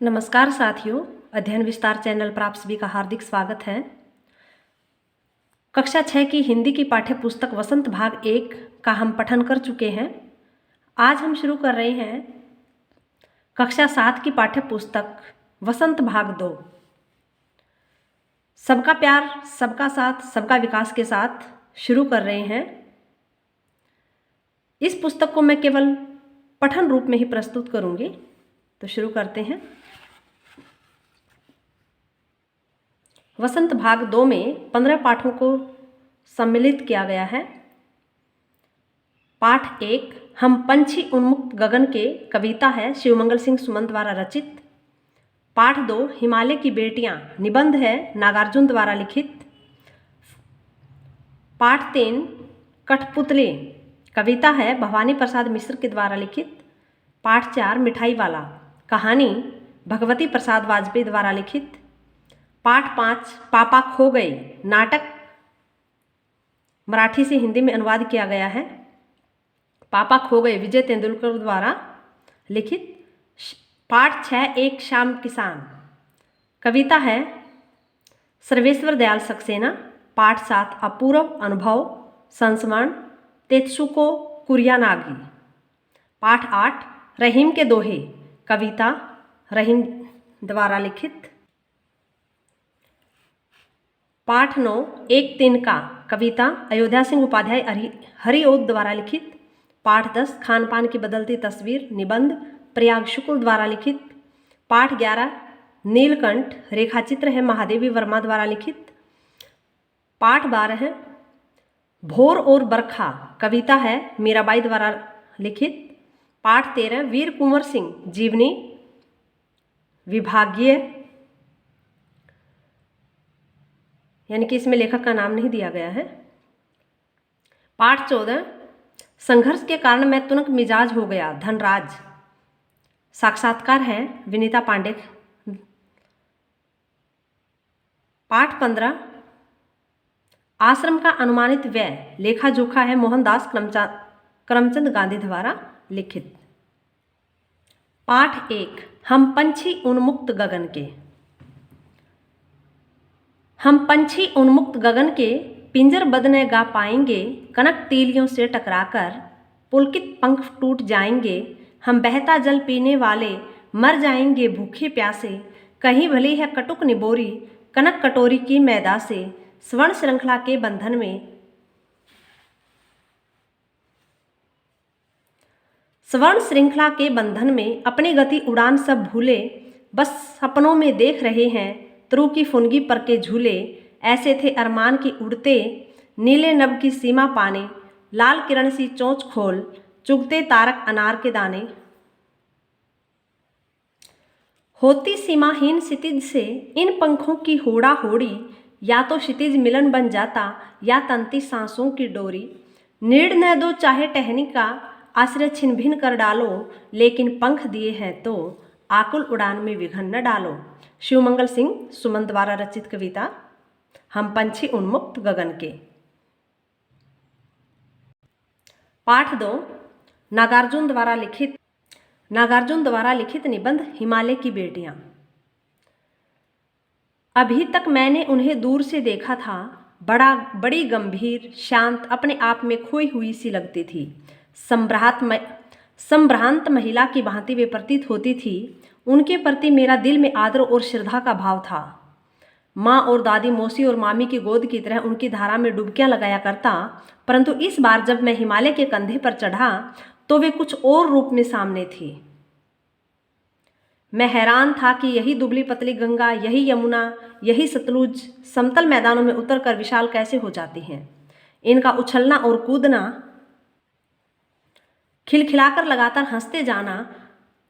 नमस्कार साथियों, अध्ययन विस्तार चैनल पर आप सभी का हार्दिक स्वागत है। कक्षा 6 की हिंदी की पाठ्य पुस्तक वसंत भाग 1 का हम पठन कर चुके हैं। आज हम शुरू कर रहे हैं कक्षा 7 की पाठ्य पुस्तक वसंत भाग 2। सबका प्यार, सबका साथ, सबका विकास के साथ शुरू कर रहे हैं। इस पुस्तक को मैं केवल पठन रूप में ही प्रस्तुत करूंगी, तो शुरू करते हैं। वसंत भाग 2 में 15 पाठों को सम्मिलित किया गया है। पाठ 1 हम पंछी उन्मुक्त गगन के कविता है, शिवमंगल सिंह सुमन द्वारा रचित। पाठ 2 हिमालय की बेटियां निबंध है, नागार्जुन द्वारा लिखित। पाठ 3 कठपुतली कविता है, भवानी प्रसाद मिश्र के द्वारा लिखित। पाठ 4 मिठाई वाला कहानी, भगवती प्रसाद वाजपेयी द्वारा लिखित। पाठ 5 पापा खो गए नाटक मराठी से हिंदी में अनुवाद किया गया है। पापा खो गए विजय तेंदुलकर द्वारा लिखित। पाठ 6 एक शाम किसान कविता है, सर्वेश्वर दयाल सक्सेना। पाठ 7 अपूर्व अनुभव संस्मरण, तेत्सुको कुरियानागी। पाठ 8 रहीम के दोहे कविता, रहीम द्वारा लिखित। पाठ 9 एक तिनका कविता, अयोध्या सिंह उपाध्याय हरिओद द्वारा लिखित। पाठ 10 खान पान की बदलती तस्वीर निबंध, प्रयाग शुक्ल द्वारा लिखित। पाठ 11 नीलकंठ रेखाचित्र है, महादेवी वर्मा द्वारा लिखित। पाठ 12 भोर और बरखा कविता है, मीराबाई द्वारा लिखित। पाठ 13 वीर कुंवर सिंह जीवनी विभागीय, यानी कि इसमें लेखक का नाम नहीं दिया गया है। पाठ 14 संघर्ष के कारण मैं तुनक मिजाज हो गया, धनराज। साक्षात्कार है, विनीता पांडे। पाठ 15 आश्रम का अनुमानित व्यय लेखा जोखा है, मोहनदास करमचंद गांधी द्वारा लिखित। पाठ 1 हम पंछी उन्मुक्त गगन के। हम पंछी उन्मुक्त गगन के पिंजर बदने गा पाएंगे, कनक तीलियों से टकराकर पुलकित पंख टूट जाएंगे। हम बहता जल पीने वाले मर जाएंगे भूखे प्यासे, कहीं भली है कटुक निबोरी कनक कटोरी की मैदा से। स्वर्ण श्रृंखला के बंधन में स्वर्ण श्रृंखला के बंधन में अपनी गति उड़ान सब भूले, बस सपनों में देख रहे हैं त्रु की फुनगी पर के झूले। ऐसे थे अरमान की उड़ते, नीले नभ की सीमा पाने, लाल किरण सी चोंच खोल चुगते तारक अनार के दाने। होती सीमाहीन क्षितिज से इन पंखों की होड़ा होड़ी, या तो क्षितिज मिलन बन जाता या तंती सांसों की डोरी। नीड़ न दो चाहे टहनी का आश्रय छिन भिन कर डालो, लेकिन पंख दिए हैं तो आकुल उड़ान में विघन न डालो। शिवमंगल सिंह सुमन द्वारा रचित कविता हम पंछी उन्मुक्त गगन के। पाठ 2 नागार्जुन द्वारा लिखित निबंध हिमालय की बेटियां। अभी तक मैंने उन्हें दूर से देखा था, बड़ी गंभीर, शांत, अपने आप में खोई हुई सी लगती थी। संभ्रांत महिला की भांति वे प्रतीत होती थी। उनके प्रति मेरा दिल में आदर और श्रद्धा का भाव था। माँ और दादी, मौसी और मामी की गोद की तरह उनकी धारा में डुबकियां लगाया करता, परंतु इस बार जब मैं हिमालय के कंधे पर चढ़ा तो वे कुछ और रूप में सामने थी। मैं हैरान था कि यही दुबली पतली गंगा, यही यमुना, यही सतलुज समतल मैदानों में उतरकर विशाल कैसे हो जाती हैं। इनका उछलना और कूदना, खिलखिलाकर लगातार हंसते जाना,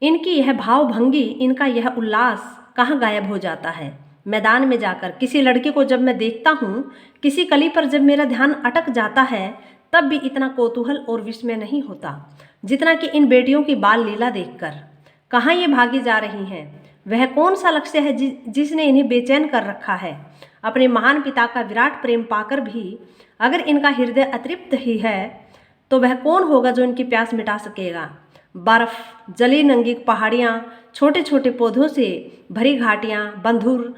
इनकी यह भावभंगी, इनका यह उल्लास कहाँ गायब हो जाता है। मैदान में जाकर किसी लड़के को जब मैं देखता हूँ, किसी कली पर जब मेरा ध्यान अटक जाता है, तब भी इतना कौतूहल और विस्मय नहीं होता जितना कि इन बेटियों की बाल लीला देखकर। कहाँ ये भागी जा रही हैं? वह कौन सा लक्ष्य है जिसने इन्हें बेचैन कर रखा है? अपने महान पिता का विराट प्रेम पाकर भी अगर इनका हृदय अतृप्त ही है, तो वह कौन होगा जो इनकी प्यास मिटा सकेगा? बर्फ, जली नंगी पहाड़ियाँ, छोटे छोटे पौधों से भरी घाटियाँ, बंधुर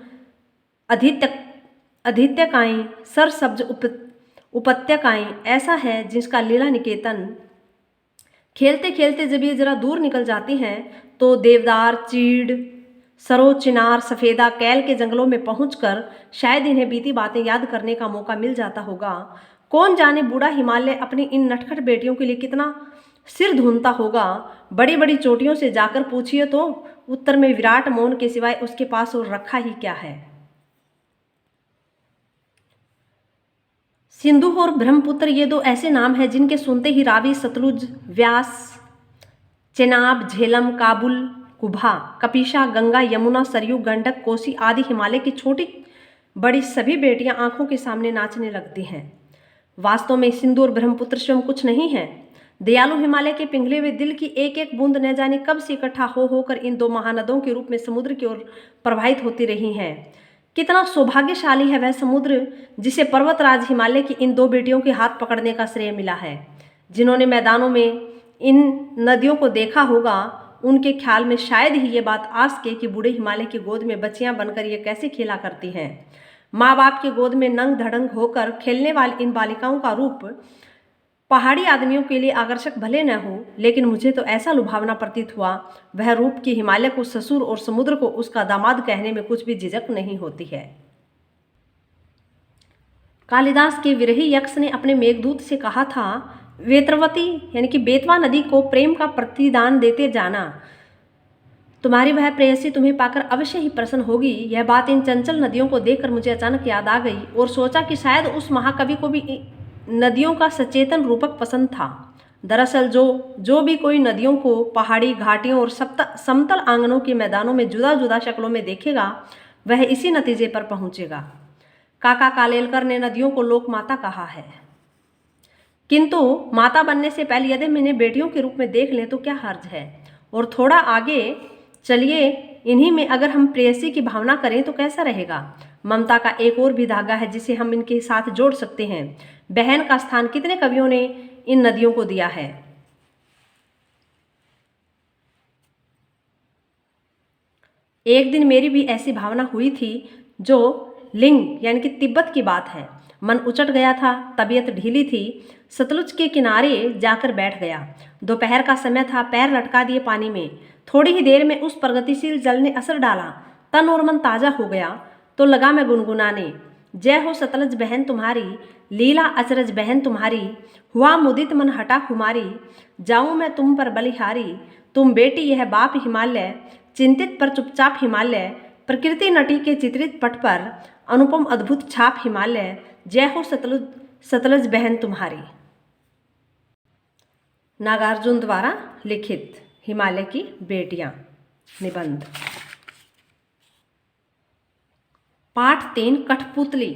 अधित्यकाएँ, सरसब्ज उपत्यकाएँ, ऐसा है जिसका लीला निकेतन। खेलते खेलते जब ये जरा दूर निकल जाती हैं तो देवदार, चीड़, सरो, चिनार, सफ़ेदा, कैल के जंगलों में पहुंचकर शायद इन्हें बीती बातें याद करने का मौका मिल जाता होगा। कौन जाने बूढ़ा हिमालय अपनी इन नटखट बेटियों के लिए कितना सिर धूनता होगा। बड़ी बड़ी चोटियों से जाकर पूछिए तो उत्तर में विराट मौन के सिवाय उसके पास और रखा ही क्या है। सिंधु और ब्रह्मपुत्र ये दो ऐसे नाम हैं जिनके सुनते ही रावी, सतलुज, व्यास, चेनाब, झेलम, काबुल, कुभा, कपिशा, गंगा, यमुना, सरयू, गंडक, कोसी आदि हिमालय की छोटी बड़ी सभी बेटियां आंखों के सामने नाचने लगती हैं। वास्तव में सिंधु और ब्रह्मपुत्र स्वयं कुछ नहीं है। दयालु हिमालय के पिघले हुए दिल की एक एक बूंद न जाने कब से इकट्ठा हो होकर इन दो महानदों के रूप में समुद्र की ओर प्रवाहित होती रही हैं। कितना सौभाग्यशाली है वह समुद्र जिसे पर्वतराज हिमालय की इन दो बेटियों के हाथ पकड़ने का श्रेय मिला है। जिन्होंने मैदानों में इन नदियों को देखा होगा उनके ख्याल में शायद ही ये बात आ सके कि बूढ़े हिमालय की गोद में बच्चियां बनकर ये कैसे खेला करती हैं। माँ बाप की गोद में नंग धड़ंग होकर खेलने वाली इन बालिकाओं का रूप पहाड़ी आदमियों के लिए आकर्षक भले न हो, लेकिन मुझे तो ऐसा लुभावना प्रतीत हुआ वह रूप कि हिमालय को ससुर और समुद्र को उसका दामाद कहने में कुछ भी झिझक नहीं होती है। कालिदास के विरही यक्ष ने अपने मेघदूत से कहा था, वेत्रवती यानी कि बेतवा नदी को प्रेम का प्रतिदान देते जाना, तुम्हारी वह प्रेयसी तुम्हें पाकर अवश्य ही प्रसन्न होगी। यह बात इन चंचल नदियों को देखकर मुझे अचानक याद आ गई और सोचा कि शायद उस महाकवि को भी नदियों का सचेतन रूपक पसंद था। दरअसल जो भी कोई नदियों को पहाड़ी घाटियों और समतल आंगनों के मैदानों में जुदा जुदा शक्लों में देखेगा वह इसी नतीजे पर पहुंचेगा। काका कालेलकर ने नदियों को लोक माता कहा है, किंतु माता बनने से पहले यदि हम इन्हें बेटियों के रूप में देख लें तो क्या हर्ज है। और थोड़ा आगे चलिए, इन्हीं में अगर हम प्रेयसी की भावना करें तो कैसा रहेगा। ममता का एक और भी धागा है जिसे हम इनके साथ जोड़ सकते हैं। बहन का स्थान कितने कवियों ने इन नदियों को दिया है। एक दिन मेरी भी ऐसी भावना हुई थी जो लिंग यानी कि तिब्बत की बात है। मन उचट गया था, तबीयत ढीली थी, सतलुज के किनारे जाकर बैठ गया। दोपहर का समय था, पैर लटका दिए पानी में। थोड़ी ही देर में उस प्रगतिशील जल ने असर डाला, तन और मन ताज़ा हो गया। तो लगा मैं गुनगुनाने, जय हो सतलज बहन तुम्हारी, लीला अचरज बहन तुम्हारी, हुआ मुदित मन हटा खुमारी, जाऊं मैं तुम पर बलिहारी। तुम बेटी यह बाप हिमालय, चिंतित पर चुपचाप हिमालय, प्रकृति नटी के चित्रित पट पर अनुपम अद्भुत छाप हिमालय, जय हो सतलज बहन तुम्हारी। नागार्जुन द्वारा लिखित हिमालय की बेटियां निबंध। पाठ 3 कठपुतली।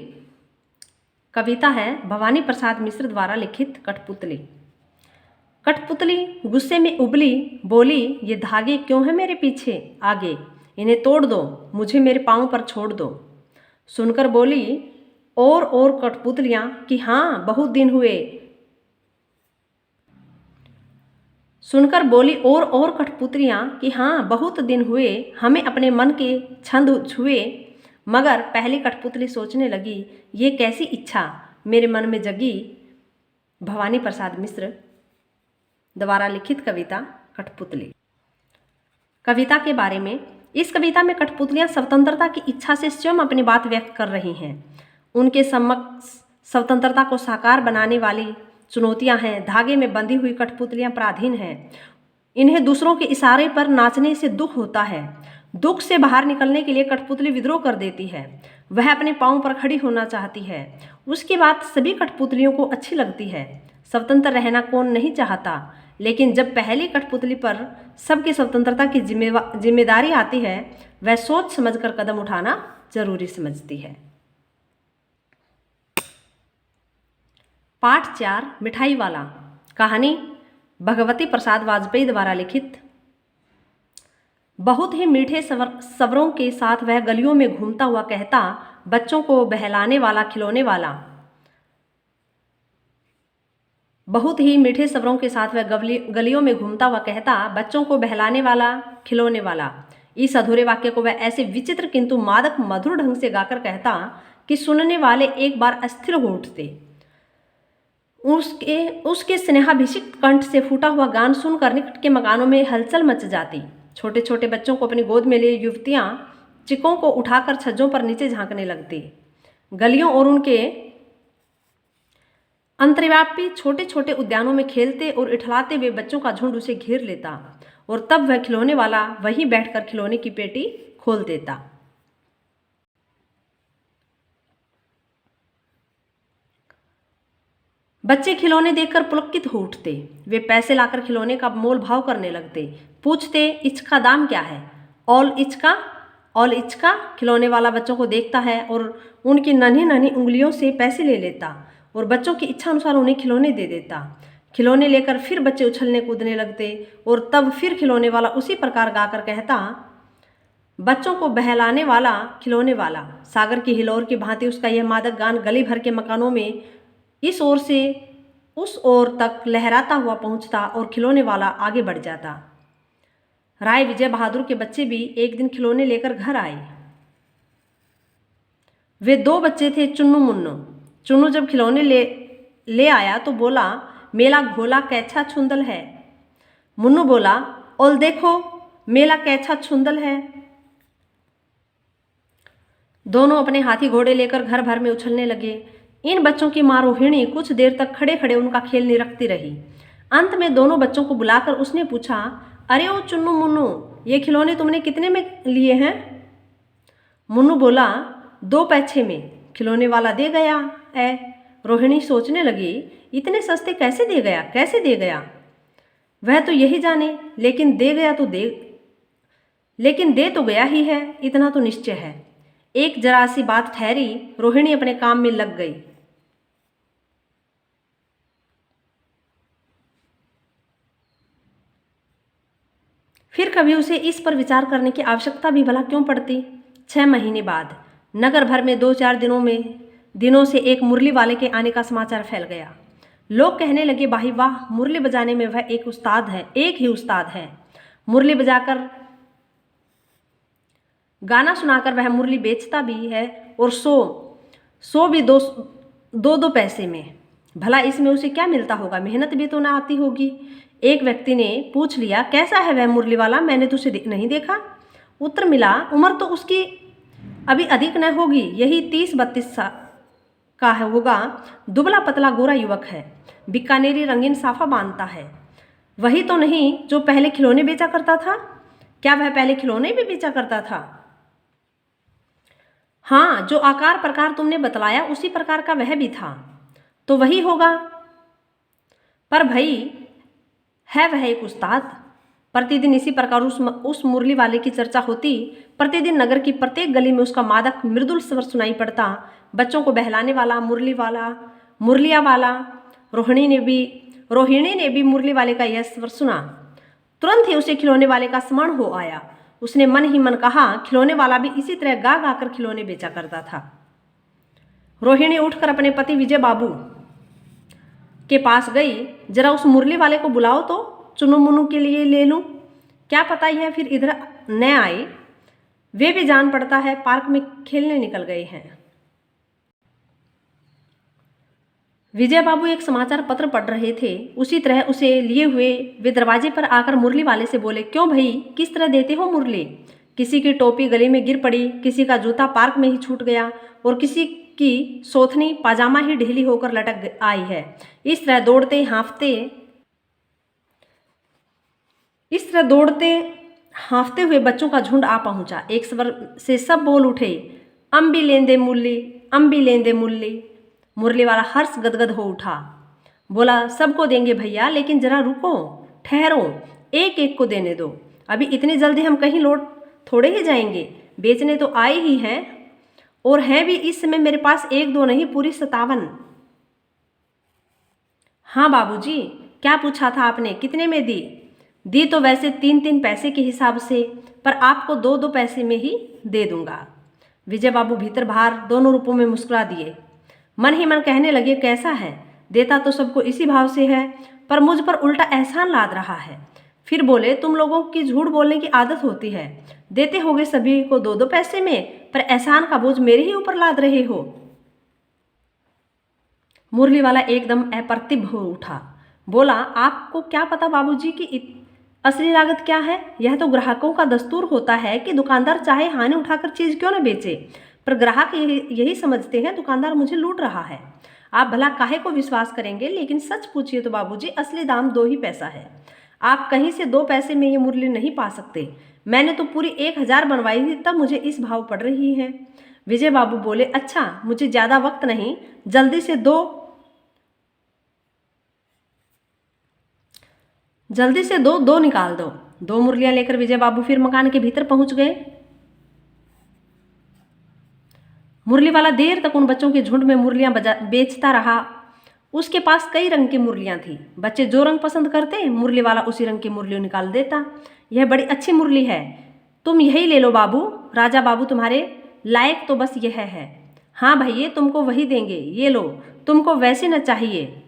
कविता है भवानी प्रसाद मिश्र द्वारा लिखित कठपुतली। कठपुतली गुस्से में उबली, बोली, ये धागे क्यों हैं मेरे पीछे आगे, इन्हें तोड़ दो, मुझे मेरे पाँव पर छोड़ दो। सुनकर बोली और कठपुतलियाँ कि हाँ बहुत दिन हुए। सुनकर बोली और कठपुतलियाँ कि हाँ बहुत दिन हुए हमें अपने मन के छंद छुए। मगर पहली कठपुतली सोचने लगी, ये कैसी इच्छा मेरे मन में जगी। भवानी प्रसाद मिश्र द्वारा लिखित कविता कठपुतली। कविता के बारे में, इस कविता में कठपुतलियाँ स्वतंत्रता की इच्छा से स्वयं अपनी बात व्यक्त कर रही हैं। उनके समक्ष स्वतंत्रता को साकार बनाने वाली चुनौतियाँ हैं। धागे में बंधी हुई कठपुतलियाँ पराधीन हैं। इन्हें दूसरों के इशारे पर नाचने से दुख होता है। दुख से बाहर निकलने के लिए कठपुतली विद्रोह कर देती है। वह अपने पाँव पर खड़ी होना चाहती है। उसकी बात सभी कठपुतलियों को अच्छी लगती है। स्वतंत्र रहना कौन नहीं चाहता, लेकिन जब पहली कठपुतली पर सबकी स्वतंत्रता की जिम्मेदारी आती है वह सोच समझकर कदम उठाना जरूरी समझती है। पाठ 4 मिठाई वाला। कहानी भगवती प्रसाद वाजपेयी द्वारा लिखित। बहुत ही मीठे स्वरों के साथ वह गलियों में घूमता हुआ कहता, बच्चों को बहलाने वाला, खिलौने वाला। बहुत ही मीठे स्वरों के साथ वह गलियों में घूमता हुआ कहता, बच्चों को बहलाने वाला, खिलौने वाला। इस अधूरे वाक्य को वह ऐसे विचित्र किंतु मादक मधुर ढंग से गाकर कहता कि सुनने वाले एक बार अस्थिर हो उठते। उसके स्नेहाभिषिक्त कंठ से फूटा हुआ गान सुनकर निकट के मकानों में हलचल मच जाती। छोटे छोटे बच्चों को अपनी गोद में लिए युवतियां चिकों को उठाकर छज्जों पर नीचे झांकने लगती। गलियों और उनके अंतर्व्यापी छोटे छोटे उद्यानों में खेलते और इठलाते हुए बच्चों का झुंड उसे घेर लेता और तब वह खिलौने वाला वहीं बैठकर खिलौने की पेटी खोल देता। बच्चे खिलौने देखकर पुलकित हो उठते। वे पैसे लाकर खिलौने का मोल भाव करने लगते। पूछते, इसका दाम क्या है? ऑल इचका, ऑल इचका। खिलौने वाला बच्चों को देखता है और उनकी नन्ही नन्ही उंगलियों से पैसे ले लेता और बच्चों की इच्छा अनुसार उन्हें खिलौने दे देता। खिलौने लेकर फिर बच्चे उछलने कूदने लगते और तब फिर खिलौने वाला उसी प्रकार गाकर कहता, बच्चों को बहलाने वाला, खिलौने वाला। सागर की हिलोर की भांति उसका यह मादक गान गली भर के मकानों में इस ओर से उस ओर तक लहराता हुआ पहुंचता और खिलौने वाला आगे बढ़ जाता। राय विजय बहादुर के बच्चे भी एक दिन खिलौने लेकर घर आए। वे दो बच्चे थे, चुन्नू मुन्नू। चुन्नू जब खिलौने ले आया तो बोला, मेला घोला कैसा छुंदल है। मुन्नू बोला, ओल देखो मेला कैसा छुंदल है। दोनों अपने हाथी घोड़े लेकर घर भर में उछलने लगे। इन बच्चों की माँ रोहिणी कुछ देर तक खड़े खड़े उनका खेल निरखती रही। अंत में दोनों बच्चों को बुलाकर उसने पूछा, अरे ओ चुन्नू मुन्नू, ये खिलौने तुमने कितने में लिए हैं? मुन्नू बोला, 2 पैसे में। खिलौने वाला दे गया है। रोहिणी सोचने लगी, इतने सस्ते कैसे दे गया, कैसे दे गया? वह तो यही जाने, लेकिन दे तो गया ही है, इतना तो निश्चय है। एक जरा सी बात ठहरी, रोहिणी अपने काम में लग गई। फिर कभी उसे इस पर विचार करने की आवश्यकता भी भला क्यों पड़ती? 6 महीने बाद नगर भर में 2-4 दिनों से एक मुरली वाले के आने का समाचार फैल गया। लोग कहने लगे, भाई वाह, मुरली बजाने में वह एक उस्ताद है, एक ही उस्ताद है। मुरली बजाकर गाना सुनाकर वह मुरली बेचता भी है और सो भी 2 पैसे में। भला इसमें उसे क्या मिलता होगा? मेहनत भी तो ना आती होगी। एक व्यक्ति ने पूछ लिया, कैसा है वह मुरली वाला, मैंने तो उसे नहीं देखा। उत्तर मिला, उम्र तो उसकी अभी अधिक न होगी, यही 30-32 का होगा। दुबला पतला गोरा युवक है, बीकानेरी रंगीन साफा बांधता है। वही तो नहीं जो पहले खिलौने बेचा करता था? क्या वह पहले खिलौने भी बेचा करता था? हाँ, जो आकार प्रकार तुमने बतलाया उसी प्रकार का वह भी था। तो वही होगा। पर भाई है वह एक उस्ताद। प्रतिदिन इसी प्रकार उस मुरली वाले की चर्चा होती। प्रतिदिन नगर की प्रत्येक गली में उसका मादक मृदुल स्वर सुनाई पड़ता। बच्चों को बहलाने वाला, मुरलिया वाला। रोहिणी ने भी मुरली वाले का यह स्वर सुना। तुरंत ही उसे खिलौने वाले का स्मरण हो आया। उसने मन ही मन कहा, खिलौने वाला भी इसी तरह गा गा कर खिलौने बेचा करता था। रोहिणी उठकर अपने पति विजय बाबू के पास गई। जरा उस मुरली वाले को बुलाओ तो चुन्नू मुन्नू के लिए ले लूं। क्या पता यह फिर इधर न आए। वे भी जान पड़ता है पार्क में खेलने निकल गए हैं। विजय बाबू एक समाचार पत्र पढ़ रहे थे। उसी तरह उसे लिए हुए वे दरवाजे पर आकर मुरली वाले से बोले, क्यों भाई, किस तरह देते हो मुरली? किसी की टोपी गले में गिर पड़ी, किसी का जूता पार्क में ही छूट गया और किसी की सोथनी पाजामा ही ढीली होकर लटक आई है। इस तरह दौड़ते हाँफते हुए बच्चों का झुंड आ पहुंचा। एक स्वर से सब बोल उठे, अम्बी लेंदे मुरली, अम्बी लेंदे मुरली। मुरली वाला हर्ष गदगद हो उठा। बोला, सबको देंगे भैया, लेकिन जरा रुको, ठहरो, एक एक को देने दो। अभी इतनी जल्दी हम कहीं लौट थोड़े ही जाएंगे। बेचने तो आए ही हैं, और हैं भी इस समय मेरे पास 1-2 नहीं, पूरी 57। हाँ बाबूजी, क्या पूछा था आपने? कितने में दी? दी तो वैसे 3-3 पैसे के हिसाब से, पर आपको 2-2 पैसे में ही दे दूंगा। विजय बाबू भीतर बाहर दोनों रूपों में मुस्कुरा दिए। मन ही मन कहने लगे, कैसा है? देता तो सबको इसी भाव से है, पर मुझ पर उल्टा एहसान लाद रहा है। फिर बोले, तुम लोगों की झूठ बोलने की आदत होती है, देते होगे सभी को 2-2 पैसे में, पर एहसान का बोझ मेरे ही ऊपर लाद रहे हो। मुरली वाला एकदम अप्रतिभ हो उठा। बोला, आपको क्या पता बाबूजी की असली लागत क्या है? यह तो ग्राहकों का दस्तूर होता है कि दुकानदार चाहे हानि उठाकर चीज क्यों न बेचे, पर ग्राहक यही समझते हैं दुकानदार मुझे लूट रहा है। आप भला काहे को विश्वास करेंगे, लेकिन सच पूछिए तो बाबूजी असली दाम 2 ही पैसा है। आप कहीं से 2 पैसे में ये मुरली नहीं पा सकते। मैंने तो पूरी 1000 बनवाई थी, तब मुझे इस भाव पड़ रही है। विजय बाबू बोले, अच्छा मुझे ज़्यादा वक्त नहीं, जल्दी से दो निकाल दो। 2 मुरलियां लेकर विजय बाबू फिर मकान के भीतर पहुंच गए। मुरली वाला देर तक उन बच्चों के झुंड में मुरलियां बेचता रहा। उसके पास कई रंग की मुरलियां थी। बच्चे जो रंग पसंद करते मुरली वाला उसी रंग की मुरली निकाल देता। यह बड़ी अच्छी मुरली है, तुम यही ले लो बाबू, राजा बाबू तुम्हारे लायक तो बस यह है। हाँ भैया, तुमको वही देंगे, ये लो, तुमको वैसे न चाहिए।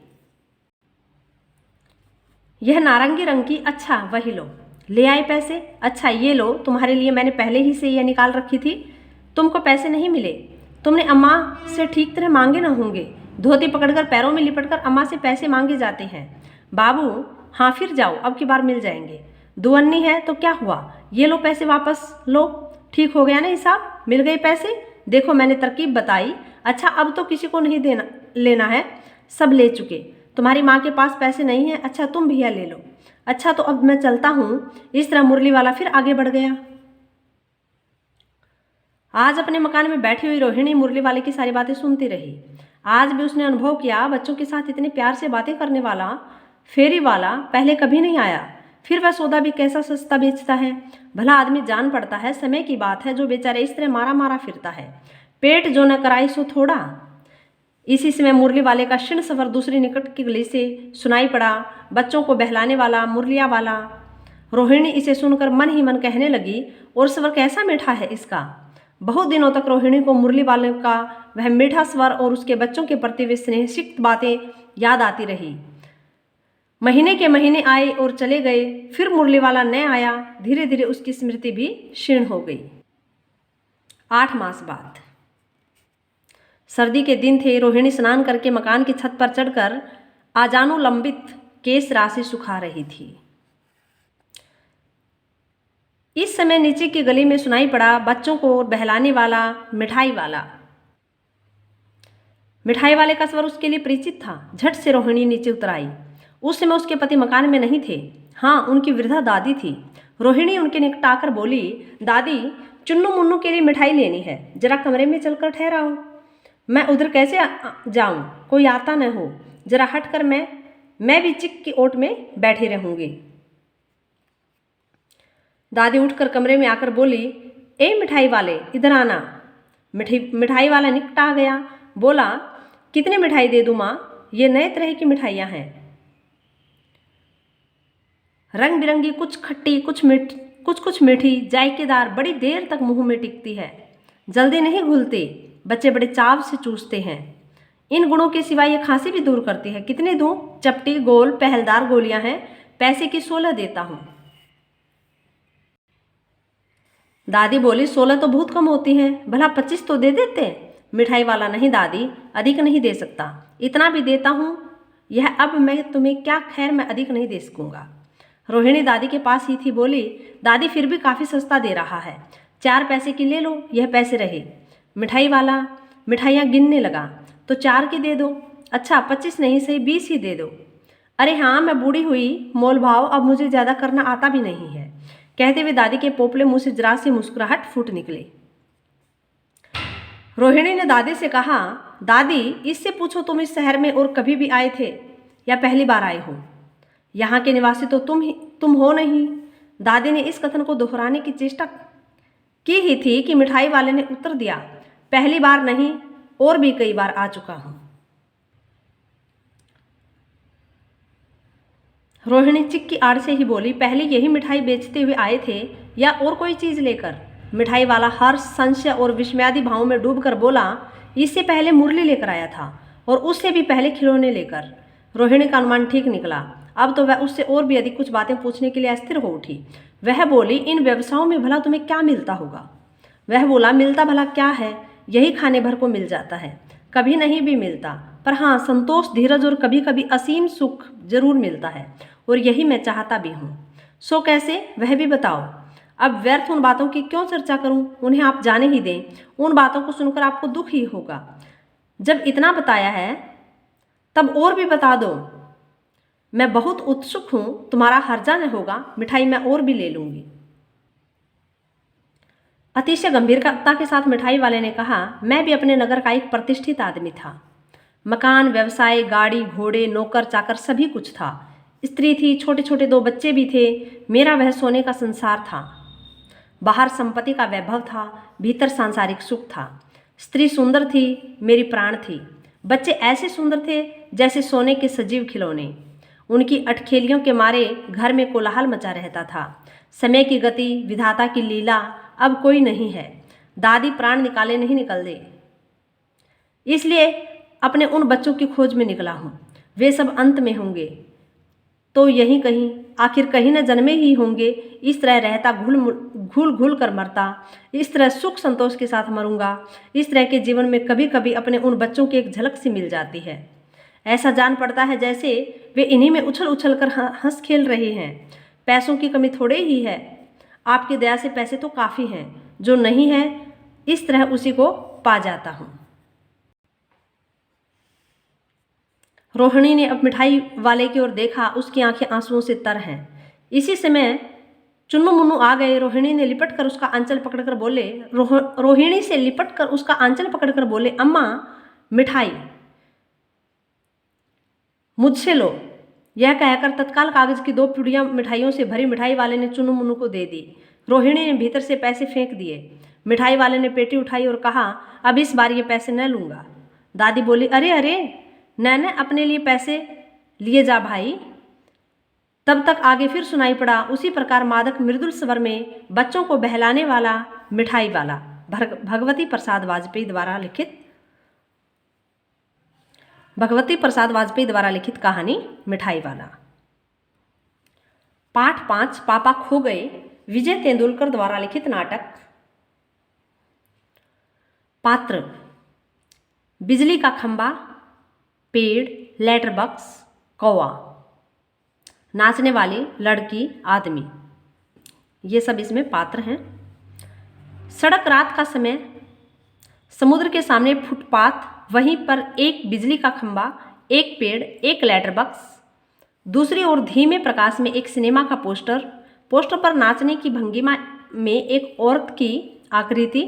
यह नारंगी रंग की, अच्छा वही लो। ले आए पैसे? अच्छा ये लो, तुम्हारे लिए मैंने पहले ही से यह निकाल रखी थी। तुमको पैसे नहीं मिले, तुमने अम्मा से ठीक तरह मांगे न होंगे। धोती पकड़कर पैरों में लिपटकर अम्मा से पैसे मांगे जाते हैं। बाबू, हाँ फिर जाओ, अब की बार मिल जाएंगे। 2 अन्नी है तो क्या हुआ, ये लो पैसे वापस लो। ठीक हो गया ना हिसाब, मिल गए पैसे। देखो मैंने तरकीब बताई। अच्छा अब तो किसी को नहीं लेना है, सब ले चुके। तुम्हारी माँ के पास पैसे नहीं हैं, अच्छा तुम भैया ले लो। अच्छा तो अब मैं चलता हूँ। इस तरह मुरली वाला फिर आगे बढ़ गया। आज अपने मकान में बैठी हुई रोहिणी मुरली वाले की सारी बातें सुनती रही। आज भी उसने अनुभव किया, बच्चों के साथ इतने प्यार से बातें करने वाला फेरी वाला पहले कभी नहीं आया। फिर वह सौदा भी कैसा सस्ता बेचता है। भला आदमी जान पड़ता है, समय की बात है, जो बेचारे इस तरह मारा मारा फिरता है। पेट जो न कराई सो थोड़ा। इसी समय मुरली वाले का क्षीण सफर दूसरी निकट की गली से सुनाई पड़ा। बच्चों को बहलाने वाला मुरलिया वाला। रोहिणी इसे सुनकर मन ही मन कहने लगी, और स्वर कैसा मीठा है इसका। बहुत दिनों तक रोहिणी को मुरली वाले का वह मीठा स्वर और उसके बच्चों के प्रति वे स्नेहसिक्त बातें याद आती रही। महीने के महीने आए और चले गए, फिर मुरली वाला न आया। धीरे धीरे उसकी स्मृति भी क्षीण हो गई। 8 मास बाद सर्दी के दिन थे। रोहिणी स्नान करके मकान की छत पर चढ़कर आजानुलंबित केश राशि सुखा रही थी। इस समय नीचे की गली में सुनाई पड़ा बच्चों को बहलाने वाला मिठाई वाला। मिठाई वाले का स्वर उसके लिए परिचित था। झट से रोहिणी नीचे उतर आई। उस समय उसके पति मकान में नहीं थे। हाँ, उनकी वृद्धा दादी थी। रोहिणी उनके निकट आकर बोली, दादी चुन्नू मुन्नू के लिए मिठाई लेनी है, जरा कमरे में चलकर ठहराओ। मैं उधर कैसे जाऊं, कोई आता न हो। जरा हट कर मैं भी चिक की ओट में बैठी रहूंगी। दादी उठकर कमरे में आकर बोली, ए मिठाई वाले इधर आना। मिठाई वाला निकट आ गया। बोला, कितने मिठाई दे दूँ माँ? ये नए तरह की मिठाइयाँ हैं, रंग बिरंगी, कुछ खट्टी कुछ मीठी, जायकेदार, बड़ी देर तक मुंह में टिकती है, जल्दी नहीं घुलती, बच्चे बड़े चाव से चूसते हैं। इन गुणों के सिवा ये खांसी भी दूर करती है। कितने दूँ? चपटी गोल पहलदार गोलियां हैं, पैसे की 16 देता हूँ। दादी बोली, 16 तो बहुत कम होती हैं, भला 25 तो दे देते। मिठाई वाला, नहीं दादी, अधिक नहीं दे सकता, इतना भी देता हूँ यह, अब मैं तुम्हें क्या, खैर मैं अधिक नहीं दे सकूँगा। रोहिणी दादी के पास ही थी। बोली, दादी फिर भी काफ़ी सस्ता दे रहा है, 4 पैसे की ले लो, यह पैसे रहे। मिठाई वाला मिठाइयाँ गिनने लगा। तो 4 की दे दो। अच्छा 25 नहीं सही 20 ही दे दो। अरे हाँ, मैं बूढ़ी हुई, मोल भाव अब मुझे ज़्यादा करना आता भी नहीं है। कहते हुए दादी के पोपले मुंह से जरा सी मुस्कुराहट फूट निकली। रोहिणी ने दादी से कहा, दादी इससे पूछो तुम इस शहर में और कभी भी आए थे या पहली बार आए हो? यहाँ के निवासी तो तुम हो नहीं। दादी ने इस कथन को दोहराने की चेष्टा की ही थी कि मिठाई वाले ने उत्तर दिया, पहली बार नहीं, और भी कई बार आ चुका हूँ। रोहिणी चिक की आड़ से ही बोली, पहले यही मिठाई बेचते हुए आए थे या और कोई चीज़ लेकर? मिठाई वाला हर्ष, संशय और विस्मयादि भावों में डूबकर बोला, इससे पहले मुरली लेकर आया था, और उससे भी पहले खिलौने लेकर। रोहिणी का अनुमान ठीक निकला। अब तो वह उससे और भी अधिक कुछ बातें पूछने के लिए अस्थिर हो उठी। वह बोली, इन व्यवसायों में भला तुम्हें क्या मिलता होगा? वह बोला, मिलता भला क्या है, यही खाने भर को मिल जाता है, कभी नहीं भी मिलता, पर हाँ संतोष, धीरज और कभी कभी असीम सुख जरूर मिलता है, और यही मैं चाहता भी हूँ। सो कैसे, वह भी बताओ। अब व्यर्थ उन बातों की क्यों चर्चा करूं, उन्हें आप जाने ही दें। उन बातों को सुनकर आपको दुख ही होगा। जब इतना बताया है तब और भी बता दो। मैं बहुत उत्सुक हूं, तुम्हारा हर्जा न होगा, मिठाई मैं और भी ले लूंगी। अतिशय गंभीरता के साथ मिठाई वाले ने कहा, मैं भी अपने नगर का एक प्रतिष्ठित आदमी था। मकान, व्यवसाय, गाड़ी, घोड़े, नौकर चाकर सभी कुछ था। स्त्री थी, छोटे छोटे 2 बच्चे भी थे। मेरा वह सोने का संसार था। बाहर संपत्ति का वैभव था, भीतर सांसारिक सुख था। स्त्री सुंदर थी, मेरी प्राण थी। बच्चे ऐसे सुंदर थे जैसे सोने के सजीव खिलौने। उनकी अटखेलियों के मारे घर में कोलाहल मचा रहता था। समय की गति, विधाता की लीला, अब कोई नहीं है। दादी प्राण निकाले नहीं निकल दे, इसलिए अपने उन बच्चों की खोज में निकला हूँ। वे सब अंत में होंगे तो यहीं कहीं, आखिर कहीं न जन्मे ही होंगे। इस तरह रहता घुल घुल कर मरता, इस तरह सुख संतोष के साथ मरूंगा। इस तरह के जीवन में कभी कभी अपने उन बच्चों की एक झलक सी मिल जाती है। ऐसा जान पड़ता है जैसे वे इन्हीं में उछल उछल कर हंस खेल रहे हैं। पैसों की कमी थोड़े ही है, आपकी दया से पैसे तो काफ़ी हैं। जो नहीं है, इस तरह उसी को पा जाता हूँ। रोहिणी ने अब मिठाई वाले की ओर देखा। उसकी आंखें आंसुओं से तर हैं। इसी समय चुन्नू मुन्नू आ गए। रोहिणी से लिपट कर उसका आंचल पकड़कर बोले, अम्मा, मिठाई मुझसे लो। यह कहकर तत्काल कागज की 2 पुड़ियां मिठाइयों से भरी मिठाई वाले ने चुन्नू मुन्नू को दे दी। रोहिणी ने भीतर से पैसे फेंक दिए। मिठाई वाले ने पेटी उठाई और कहा, अब इस बार ये पैसे न लूँगा। दादी बोली, अरे अरे, न अपने लिए पैसे लिए जा भाई। तब तक आगे फिर सुनाई पड़ा उसी प्रकार मादक मृदुल स्वर में बच्चों को बहलाने वाला मिठाई वाला। भगवती प्रसाद वाजपेयी द्वारा लिखित कहानी मिठाई वाला। पाठ 5, पापा खो गए। विजय तेंदुलकर द्वारा लिखित नाटक। पात्र: बिजली का खंबा, पेड़, लेटर बॉक्स, कौवा। नाचने वाली लड़की, आदमी, ये सब इसमें पात्र हैं। सड़क, रात का समय, समुद्र के सामने फुटपाथ, वहीं पर एक बिजली का खंबा, एक पेड़, एक लेटर बॉक्स। दूसरी ओर धीमे प्रकाश में एक सिनेमा का पोस्टर पर नाचने की भंगिमा में एक औरत की आकृति,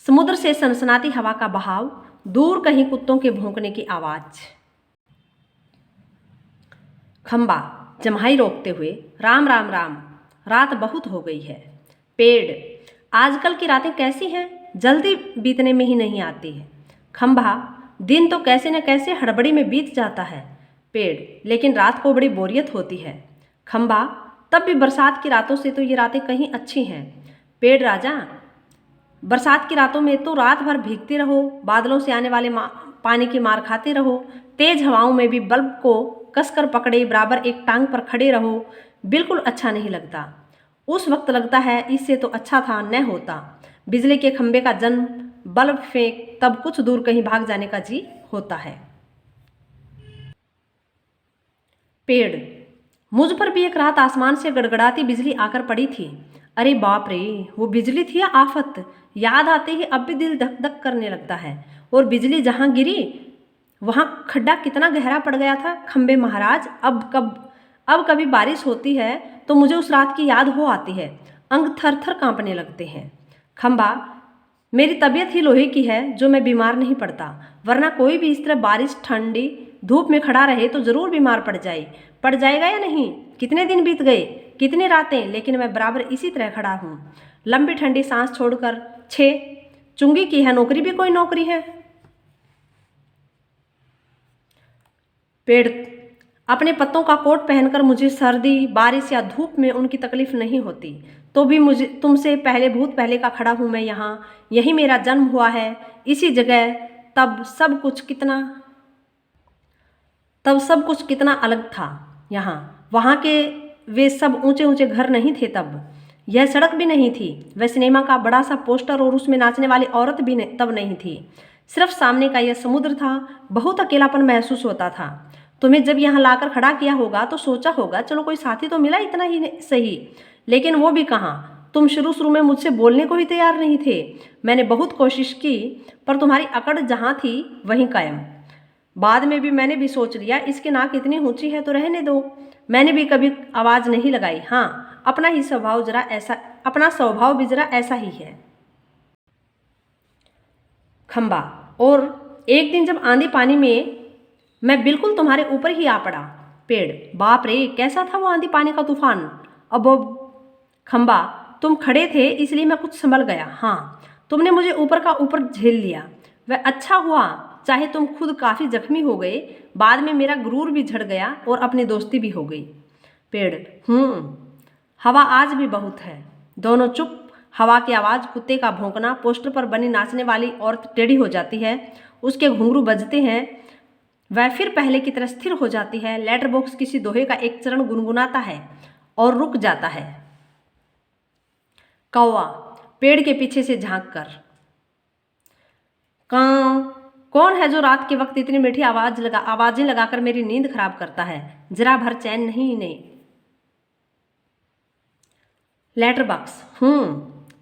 समुद्र से सनसनाती हवा का बहाव, दूर कहीं कुत्तों के भौंकने की आवाज। खंबा जम्हाई रोकते हुए, राम राम राम, रात बहुत हो गई है। पेड़: आजकल की रातें कैसी हैं, जल्दी बीतने में ही नहीं आती है। खंबा: दिन तो कैसे न कैसे हड़बड़ी में बीत जाता है। पेड़: लेकिन रात को बड़ी बोरियत होती है। खंबा: तब भी बरसात की रातों से तो ये रातें कहीं अच्छी हैं। पेड़ राजा: बरसात की रातों में तो रात भर भीगते रहो, बादलों से आने वाले पानी की मार खाते रहो, तेज हवाओं में भी बल्ब को कसकर पकड़े बराबर एक टांग पर खड़े रहो, बिल्कुल अच्छा नहीं लगता। उस वक्त लगता है इससे तो अच्छा था न होता। बिजली के खंबे का जन्म, बल्ब फेंक, तब कुछ दूर कहीं भाग जाने का जी होता है। पेड़: मुझ पर भी एक रात आसमान से गड़गड़ाती बिजली आकर पड़ी थी। अरे बाप रे, वो बिजली थी या आफत, याद आते ही अब भी दिल धक धक करने लगता है। और बिजली जहाँ गिरी वहाँ खड्डा कितना गहरा पड़ गया था। खंबे महाराज, अब कभी बारिश होती है तो मुझे उस रात की याद हो आती है, अंग थर थर कांपने लगते हैं। खंबा: मेरी तबीयत ही लोहे की है जो मैं बीमार नहीं पड़ता, वरना कोई भी इस तरह बारिश, ठंडी धूप में खड़ा रहे तो जरूर बीमार पड़ जाएगा या नहीं। कितने दिन बीत गए, कितनी रातें, लेकिन मैं बराबर इसी तरह खड़ा हूँ। लंबी ठंडी सांस छोड़कर चुंगी की है नौकरी भी कोई नौकरी है। पेड़: अपने पत्तों का कोट पहनकर मुझे सर्दी, बारिश या धूप में उनकी तकलीफ नहीं होती, तो भी मुझे तुमसे भूत पहले का खड़ा हूँ मैं यहाँ। यही मेरा जन्म हुआ है, इसी जगह। तब सब कुछ कितना तब सब कुछ कितना अलग था। यहाँ वहाँ के वे सब ऊंचे ऊंचे घर नहीं थे तब। यह सड़क भी नहीं थी। वह सिनेमा का बड़ा सा पोस्टर और उसमें नाचने वाली औरत भी तब नहीं थी। सिर्फ सामने का यह समुद्र था। बहुत अकेलापन महसूस होता था। तुम्हें जब यहाँ लाकर खड़ा किया होगा तो सोचा होगा चलो कोई साथी तो मिला, इतना ही सही। लेकिन वो भी कहाँ। तुम शुरू शुरू में मुझसे बोलने को ही तैयार नहीं थे। मैंने बहुत कोशिश की पर तुम्हारी अकड़ जहाँ थी वहीं कायम। बाद में भी मैंने भी सोच लिया इसकी नाक इतनी ऊंची है तो रहने दो। मैंने भी कभी आवाज़ नहीं लगाई। हाँ, अपना स्वभाव भी जरा ऐसा ही है। खंबा। और एक दिन जब आंधी पानी में मैं बिल्कुल तुम्हारे ऊपर ही आ पड़ा। पेड़। बाप रे, कैसा था वो आंधी पानी का तूफान। अब खंबा। तुम खड़े थे इसलिए मैं कुछ संभल गया। हाँ, तुमने मुझे ऊपर का ऊपर झेल लिया। वह अच्छा हुआ, चाहे तुम खुद काफ़ी जख्मी हो गए। बाद में मेरा गुरूर भी झड़ गया और अपनी दोस्ती भी हो गई। पेड़। हवा आज भी बहुत है। दोनों चुप। हवा की आवाज़, कुत्ते का भौंकना, पोस्टर पर बनी नाचने वाली औरत टेढ़ी हो जाती है, उसके घुंघरू बजते हैं, वह फिर पहले की तरह स्थिर हो जाती है। लेटर बॉक्स किसी दोहे का एक चरण गुनगुनाता है और रुक जाता है। कौवा। पेड़ के पीछे से झांक कर। कां। कौन है जो रात के वक्त इतनी मीठी आवाजें लगाकर मेरी नींद खराब करता है। जरा भर चैन नहीं इन्हें। Letter box.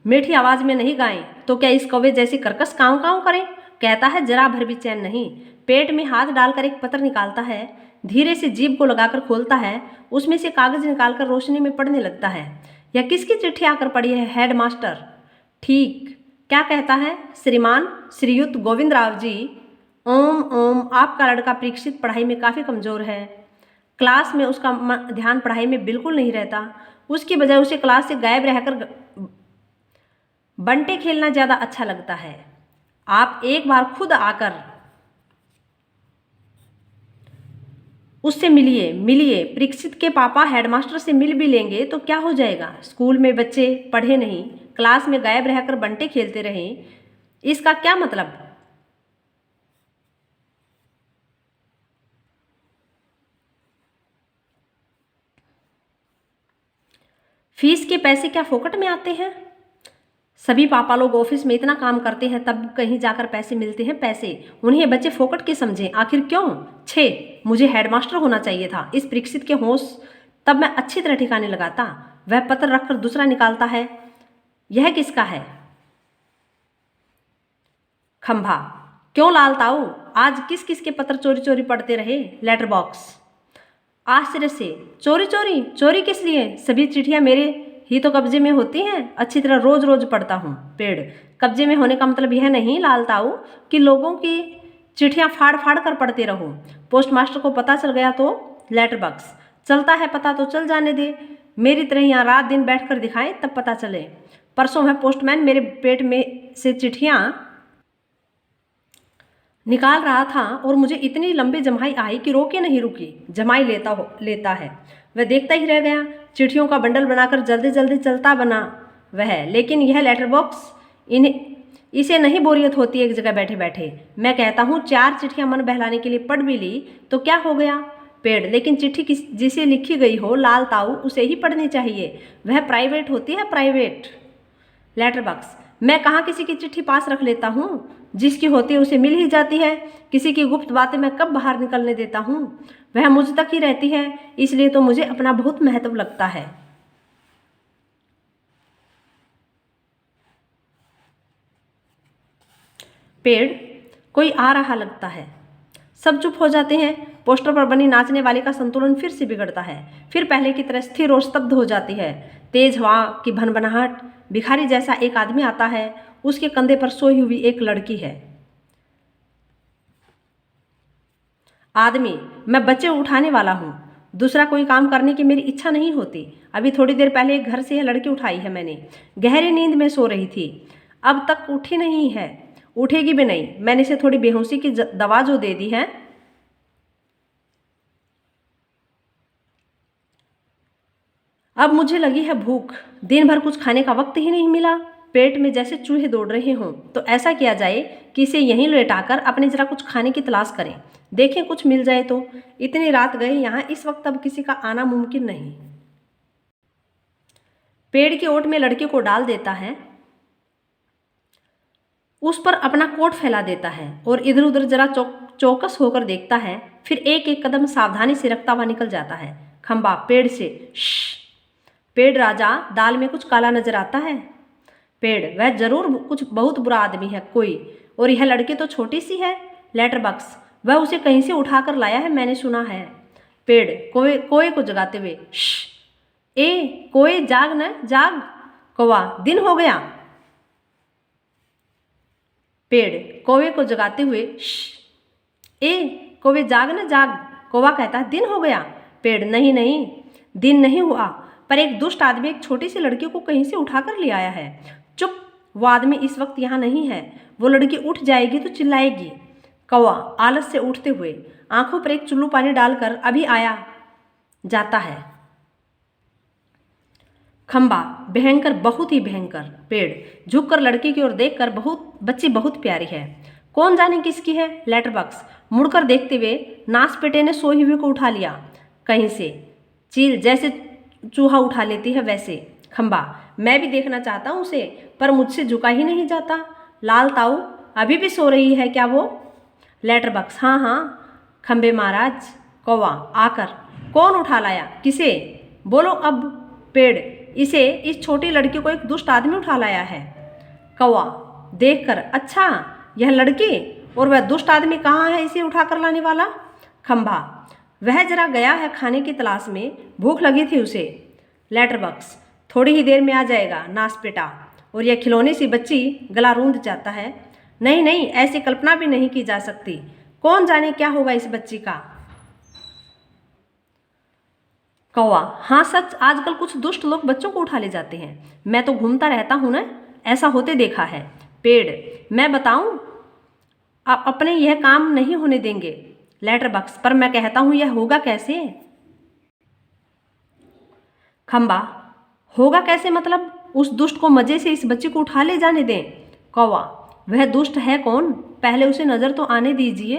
मीठी आवाज में नहीं गाएं तो क्या इस कौवे जैसी कर्कश काँव काँव करें। कहता है जरा भर भी चैन नहीं। पेट में हाथ डालकर एक पत्र निकालता है, धीरे से जीभ को लगाकर खोलता है, उसमें से कागज निकालकर रोशनी में पढ़ने लगता है। यह किसकी चिट्ठी आकर पड़ी है। Head master. ठीक। क्या कहता है। श्रीमान श्रीयुत गोविंद राव जी, ओम ओम, आपका लड़का परीक्षित पढ़ाई में काफ़ी कमज़ोर है। क्लास में उसका ध्यान पढ़ाई में बिल्कुल नहीं रहता। उसकी बजाय उसे क्लास से गायब रहकर बंटे खेलना ज़्यादा अच्छा लगता है। आप एक बार खुद आकर उससे मिलिए। परीक्षित के पापा हेडमास्टर से मिल भी लेंगे तो क्या हो जाएगा। स्कूल में बच्चे पढ़े नहीं, क्लास में गायब रहकर बंटे खेलते रहें, इसका क्या मतलब। फीस के पैसे क्या फोकट में आते हैं। सभी पापा लोग ऑफिस में इतना काम करते हैं तब कहीं जाकर पैसे मिलते हैं। पैसे उन्हें बच्चे फोकट के समझें। आखिर क्यों। मुझे हेडमास्टर होना चाहिए था। इस परीक्षित के होश तब मैं अच्छी तरह ठिकाने लगाता। वह पत्र रखकर दूसरा निकालता है। यह किसका है। खंभा। क्यों लाल ताऊ, आज किस किस के पत्र चोरी चोरी पढ़ते रहे। Letter box. आश्चर्य से। चोरी चोरी। चोरी किस लिए। सभी चिट्ठियां मेरे ही तो कब्जे में होती हैं। अच्छी तरह रोज रोज पढ़ता हूँ। पेड़। कब्जे में होने का मतलब यह नहीं लाल ताऊ कि लोगों की चिट्ठियां फाड़ फाड़ कर पढ़ते रहो। पोस्ट मास्टर को पता चल गया तो। Letter box. चलता है पता तो चल जाने दे। मेरी तरह यहाँ रात दिन बैठ कर दिखाएं तब पता चले। परसों वह पोस्टमैन मेरे पेट में से चिट्ठियाँ निकाल रहा था और मुझे इतनी लंबी जमाई आई कि रोके नहीं रुकी। जमाई लेता है। वह देखता ही रह गया। चिट्ठियों का बंडल बनाकर जल्दी जल्दी चलता बना वह। लेकिन यह लेटर बॉक्स, इसे नहीं बोरियत होती एक जगह बैठे बैठे। मैं कहता हूँ 4 चिट्ठियाँ मन बहलाने के लिए पढ़ भी ली तो क्या हो गया। पेड़। लेकिन चिट्ठी जिसे लिखी गई हो लाल ताऊ उसे ही पढ़नी चाहिए। वह प्राइवेट होती है, प्राइवेट। Letter box. मैं कहाँ किसी की चिट्ठी पास रख लेता हूँ। जिसकी होती है उसे मिल ही जाती है। किसी की गुप्त बातें मैं कब बाहर निकलने देता हूँ। वह मुझ तक ही रहती है, इसलिए तो मुझे अपना बहुत महत्व लगता है। पेड़। कोई आ रहा लगता है। सब चुप हो जाते हैं। पोस्टर पर बनी नाचने वाली का संतुलन फिर से बिगड़ता है। फिर पहले की तरह स्थिर और स्तब्ध हो जाती है। तेज हवा की भनभनाहट। भिखारी जैसा एक आदमी आता है। उसके कंधे पर सोई हुई एक लड़की है। आदमी। मैं बच्चे उठाने वाला हूँ। दूसरा कोई काम करने की मेरी इच्छा नहीं होती। अभी थोड़ी देर पहले एक घर से यह लड़की उठाई है मैंने। गहरी नींद में सो रही थी, अब तक उठी नहीं है, उठेगी भी नहीं। मैंने इसे थोड़ी बेहोशी की दवा जो दे दी है। अब मुझे लगी है भूख। दिन भर कुछ खाने का वक्त ही नहीं मिला। पेट में जैसे चूहे दौड़ रहे हों। तो ऐसा किया जाए कि इसे यहीं लेटाकर अपने जरा कुछ खाने की तलाश करें, देखें कुछ मिल जाए तो। इतनी रात गए यहाँ, इस वक्त अब किसी का आना मुमकिन नहीं। पेड़ की ओट में लड़के को डाल देता है, उस पर अपना कोट फैला देता है और इधर उधर जरा चौकस होकर देखता है। फिर एक एक कदम सावधानी से रखता हुआ निकल जाता है। खंबा पेड़ से, श्श। पेड़ राजा, दाल में कुछ काला नजर आता है। पेड़, वह जरूर कुछ बहुत बुरा आदमी है कोई, और यह लड़की तो छोटी सी है। लेटर बॉक्स, वह उसे कहीं से उठाकर लाया है, मैंने सुना है। पेड़ कोए कोए को जगाते हुए, श्श। ए कोए, जाग न जाग। कौवा, दिन हो गया। पेड़ कौवे को जगाते हुए, श्श। ए कौवे, जाग न जाग। कौवा कहता, दिन हो गया। पेड़, नहीं नहीं, दिन नहीं हुआ, पर एक दुष्ट आदमी एक छोटी सी लड़की को कहीं से उठाकर ले आया है। चुप, वो आदमी इस वक्त यहाँ नहीं है। वो लड़की उठ जाएगी तो चिल्लाएगी। कौवा आलस से उठते हुए आंखों पर एक चुल्लू पानी डालकर अभी आया जाता है। खंबा, भयंकर, बहुत ही भयंकर। पेड़ झुककर लड़की की ओर देखकर, बच्ची बहुत प्यारी है, कौन जाने किसकी है। लेटर बॉक्स, मुड़कर देखते हुए नास पेटे ने सोई हुई को उठा लिया कहीं से, चील जैसे चूहा उठा लेती है वैसे। खंबा, मैं भी देखना चाहता हूँ उसे, पर मुझसे झुका ही नहीं जाता। लाल ताऊ, अभी भी सो रही है क्या वो? लेटर बॉक्स, हाँ हाँ खंबे महाराज। कौवा आकर, कौन उठा लाया, किसे, बोलो अब। पेड़, इसे, इस छोटी लड़की को एक दुष्ट आदमी उठा लाया है। कौवा देखकर, अच्छा यह लड़की, और वह दुष्ट आदमी कहाँ है इसे उठाकर लाने वाला? खंभा, वह जरा गया है खाने की तलाश में, भूख लगी थी उसे। लेटर बॉक्स, थोड़ी ही देर में आ जाएगा नास बेटा। और यह खिलौनी सी बच्ची गला रूंध जाता है। नहीं नहीं, ऐसी कल्पना भी नहीं की जा सकती, कौन जाने क्या होगा इस बच्ची का। कौवा, हाँ सच, आजकल कुछ दुष्ट लोग बच्चों को उठा ले जाते हैं, मैं तो घूमता रहता हूँ ना, ऐसा होते देखा है। पेड़, मैं बताऊँ, आप अपने यह काम नहीं होने देंगे। लेटर बॉक्स, पर मैं कहता हूँ यह होगा कैसे? खंबा, होगा कैसे मतलब? उस दुष्ट को मजे से इस बच्चे को उठा ले जाने दें। कौवा, वह दुष्ट है कौन, पहले उसे नजर तो आने दीजिए।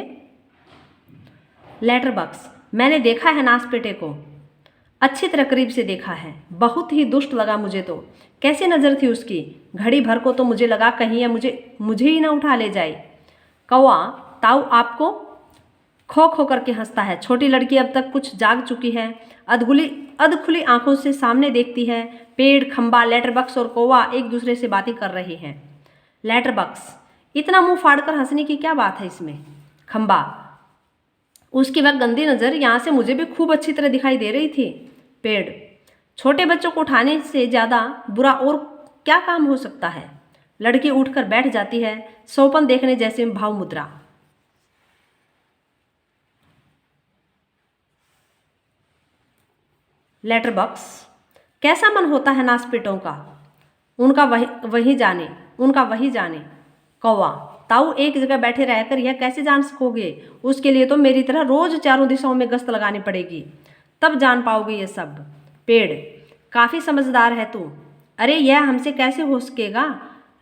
लेटर बॉक्स, मैंने देखा है नासपेटे को, अच्छी तरह करीब से देखा है, बहुत ही दुष्ट लगा मुझे तो। कैसी नज़र थी उसकी, घड़ी भर को तो मुझे लगा कहीं यह मुझे ही ना उठा ले जाए। कौवा, ताऊ आपको? खो खो करके हंसता है। छोटी लड़की अब तक कुछ जाग चुकी है, अधखुली आंखों से सामने देखती है। पेड़, खंबा, लेटर बॉक्स और कौवा एक दूसरे से बातें कर रहे हैं। लेटर बॉक्स, इतना मुंह फाड़कर हंसने की क्या बात है इसमें? खंबा, उसकी वह गंदी नज़र यहाँ से मुझे भी खूब अच्छी तरह दिखाई दे रही थी। पेड़, छोटे बच्चों को उठाने से ज़्यादा बुरा और क्या काम हो सकता है? लड़की उठकर बैठ जाती है, सौपन देखने जैसे भाव मुद्रा। लेटर बॉक्स, कैसा मन होता है नासपेटों का, उनका वही जाने। कौवा, ताऊ एक जगह बैठे रहकर यह कैसे जान सकोगे? उसके लिए तो मेरी तरह रोज चारों दिशाओं में गश्त लगानी पड़ेगी, तब जान पाओगे ये सब। पेड़, काफ़ी समझदार है तू। अरे यह हमसे कैसे हो सकेगा?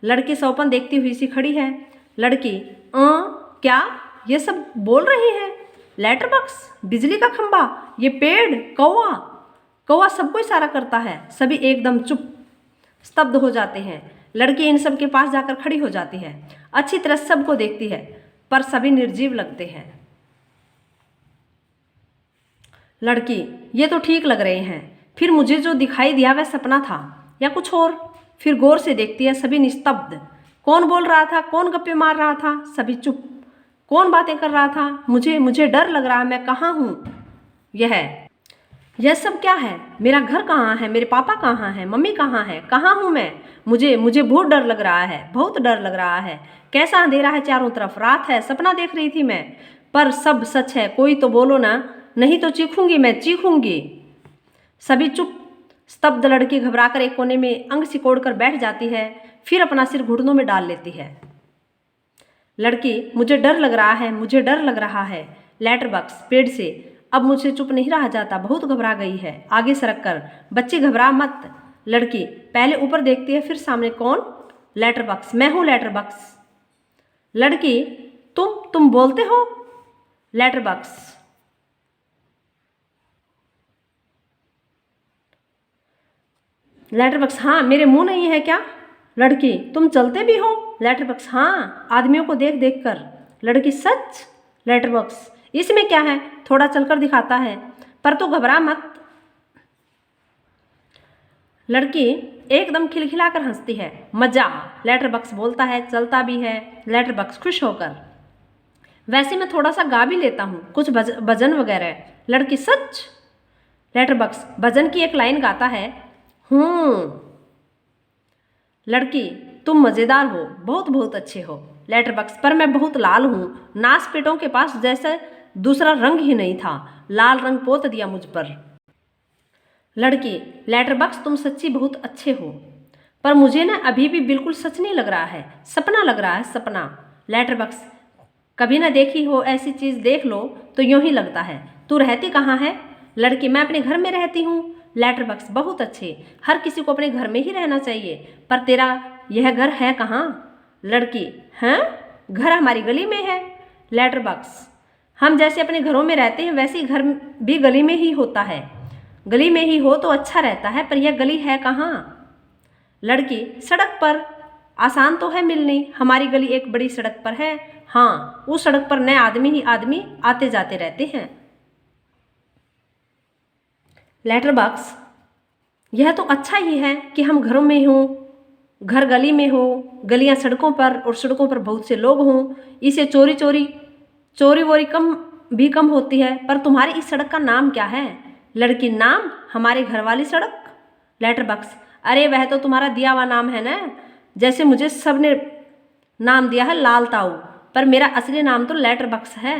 लड़की सौपन देखती हुई सी खड़ी है। लड़की, क्या ये सब बोल रही है? लेटर बॉक्स, बिजली का खंबा, ये पेड़, कौवा सबको इशारा करता है। सभी एकदम चुप, स्तब्ध हो जाते हैं। लड़की इन सब के पास जाकर खड़ी हो जाती है, अच्छी तरह सबको देखती है, पर सभी निर्जीव लगते हैं। लड़की, ये तो ठीक लग रहे हैं, फिर मुझे जो दिखाई दिया वह सपना था या कुछ और? फिर गौर से देखती है, सभी निस्तब्ध। कौन बोल रहा था, कौन गप्पे मार रहा था? सभी चुप। कौन बातें कर रहा था? मुझे डर लग रहा है, मैं कहाँ हूँ? यह सब क्या है? मेरा घर कहाँ है? मेरे पापा कहाँ हैं? मम्मी कहाँ है? कहाँ हूँ मैं? मुझे बहुत डर लग रहा है, बहुत डर लग रहा है। कैसा अंधेरा है चारों तरफ, रात है, सपना देख रही थी मैं, पर सब सच है। कोई तो बोलो ना, नहीं तो चीखूंगी मैं, चीखूंगी। सभी चुप, स्तब्ध। लड़की घबराकर एक कोने में अंग सिकोड़कर बैठ जाती है, फिर अपना सिर घुटनों में डाल लेती है। लड़की, मुझे डर लग रहा है, मुझे डर लग रहा है। लेटर बॉक्स, पेड़ से, अब मुझसे चुप नहीं रहा जाता, बहुत घबरा गई है। आगे सरक कर, बच्ची घबरा मत। लड़की पहले ऊपर देखती है, फिर सामने। कौन? लेटर बॉक्स, मैं हूँ लेटर बॉक्स। लड़की, तुम बोलते हो? लेटर बॉक्स, लेटर बॉक्स, हाँ मेरे मुंह नहीं है क्या? लड़की, तुम चलते भी हो? लेटर बॉक्स, हाँ आदमियों को देख देख कर। लड़की, सच? लेटर बॉक्स, इसमें क्या है, थोड़ा चलकर दिखाता है, पर तू घबरा मत। लड़की एकदम खिलखिलाकर हंसती है। मजा, लेटर बॉक्स बोलता है, चलता भी है। लेटर बॉक्स खुश होकर, वैसे मैं थोड़ा सा गा भी लेता हूँ, कुछ भजन वगैरह। लड़की, सच? लेटर बॉक्स भजन की एक लाइन गाता है। लड़की, तुम मज़ेदार हो, बहुत बहुत अच्छे हो। लेटर बॉक्स, पर मैं बहुत लाल हूँ, नासपेटों के पास जैसे दूसरा रंग ही नहीं था, लाल रंग पोत दिया मुझ पर। लड़की, लेटर बॉक्स तुम सच्ची बहुत अच्छे हो, पर मुझे ना अभी भी बिल्कुल सच नहीं लग रहा है, सपना लग रहा है, सपना। लेटर बॉक्स, कभी ना देखी हो ऐसी चीज़ देख लो तो यूं ही लगता है। तू रहती कहाँ है? लड़की, मैं अपने घर में रहती हूँ। लेटर बॉक्स, बहुत अच्छे, हर किसी को अपने घर में ही रहना चाहिए, पर तेरा यह घर है कहाँ? लड़की, हैं, घर हमारी गली में है। लेटर बॉक्स, हम जैसे अपने घरों में रहते हैं वैसे ही घर भी गली में ही होता है, गली में ही हो तो अच्छा रहता है, पर यह गली है कहाँ? लड़की, सड़क पर, आसान तो है मिलनी, हमारी गली एक बड़ी सड़क पर है। हाँ, उस सड़क पर नए आदमी ही आदमी आते जाते रहते हैं। लेटर बॉक्स, यह तो अच्छा ही है कि हम घरों में हों, घर गली में हो, गलियां सड़कों पर और सड़कों पर बहुत से लोग हों, इसे चोरी वोरी कम होती है। पर तुम्हारी इस सड़क का नाम क्या है? लड़की, नाम? हमारे घर वाली सड़क। लेटर बॉक्स, अरे वह तो तुम्हारा दिया हुआ नाम है ना, जैसे मुझे सबने नाम दिया है लाल ताऊ, पर मेरा असली नाम तो लेटर बॉक्स है।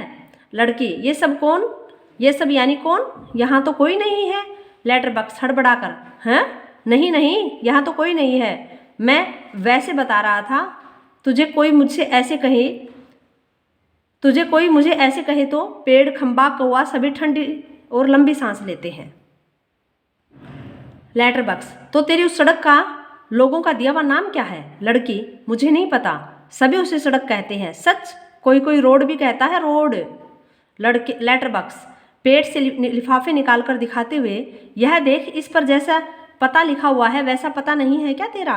लड़की, ये सब कौन? ये सब यानी कौन? यहाँ तो कोई नहीं है। लेटर बॉक्स हड़बड़ाकर, हैं? नहीं नहीं, यहाँ तो कोई नहीं है, मैं वैसे बता रहा था, तुझे कोई मुझे ऐसे कहे तो पेड़, खंबा, कौवा सभी ठंडी और लंबी सांस लेते हैं। लेटर बॉक्स, तो तेरी उस सड़क का लोगों का दिया हुआ नाम क्या है? लड़की, मुझे नहीं पता, सभी उसे सड़क कहते हैं। सच? कोई रोड भी कहता है, रोड। लड़के, लेटर बॉक्स पेट से लिफाफे निकालकर दिखाते हुए, यह देख, इस पर जैसा पता लिखा हुआ है वैसा पता नहीं है क्या तेरा?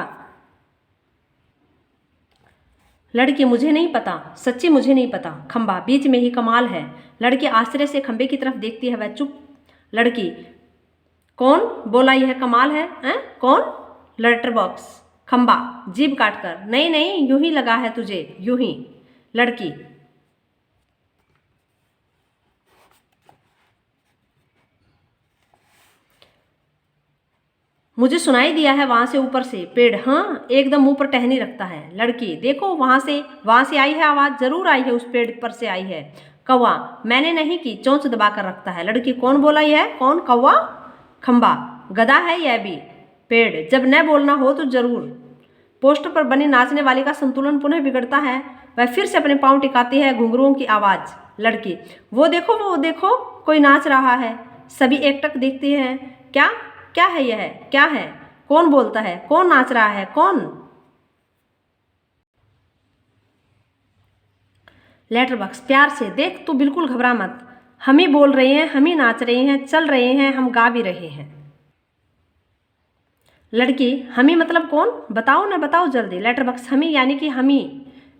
लड़की, मुझे नहीं पता, सच्ची मुझे नहीं पता, खंबा बीच में ही कमाल है। लड़की आश्चर्य से खंबे की तरफ देखती है, वह चुप। लड़की, कौन बोला यह कमाल है, हैं? कौन? लेटर बॉक्स, खंबा जीभ काटकर, नहीं नहीं, यूं ही लगा है तुझे, यूं ही। लड़की, मुझे सुनाई दिया है वहां से, ऊपर से पेड़, हाँ एकदम मुंह पर टहनी रखता है। लड़की, देखो वहां से आई है आवाज, जरूर आई है, उस पेड़ पर से आई है। कौवा, मैंने नहीं की, चोंच दबाकर रखता है। लड़की, कौन बोला यह, कौन? कौवा। खंबा, गधा है यह भी। पेड़, जब न बोलना हो तो जरूर। पोस्टर पर बनी नाचने वाली का संतुलन पुनः बिगड़ता है, वह फिर से अपने पांव टिकाती है, घुंघरुओं की आवाज। लड़की, वो देखो कोई नाच रहा है। सभी एकटक देखती हैं। क्या क्या है यह, क्या है? कौन बोलता है, कौन नाच रहा है, कौन? लेटर बॉक्स प्यार से, देख तू बिल्कुल घबरा मत, हम ही बोल रहे हैं, हम ही नाच रहे हैं, चल रहे हैं, हम गा भी रहे हैं। लड़की, हम ही मतलब कौन? बताओ ना, बताओ जल्दी। लेटर बॉक्स, हम ही यानी कि हम ही,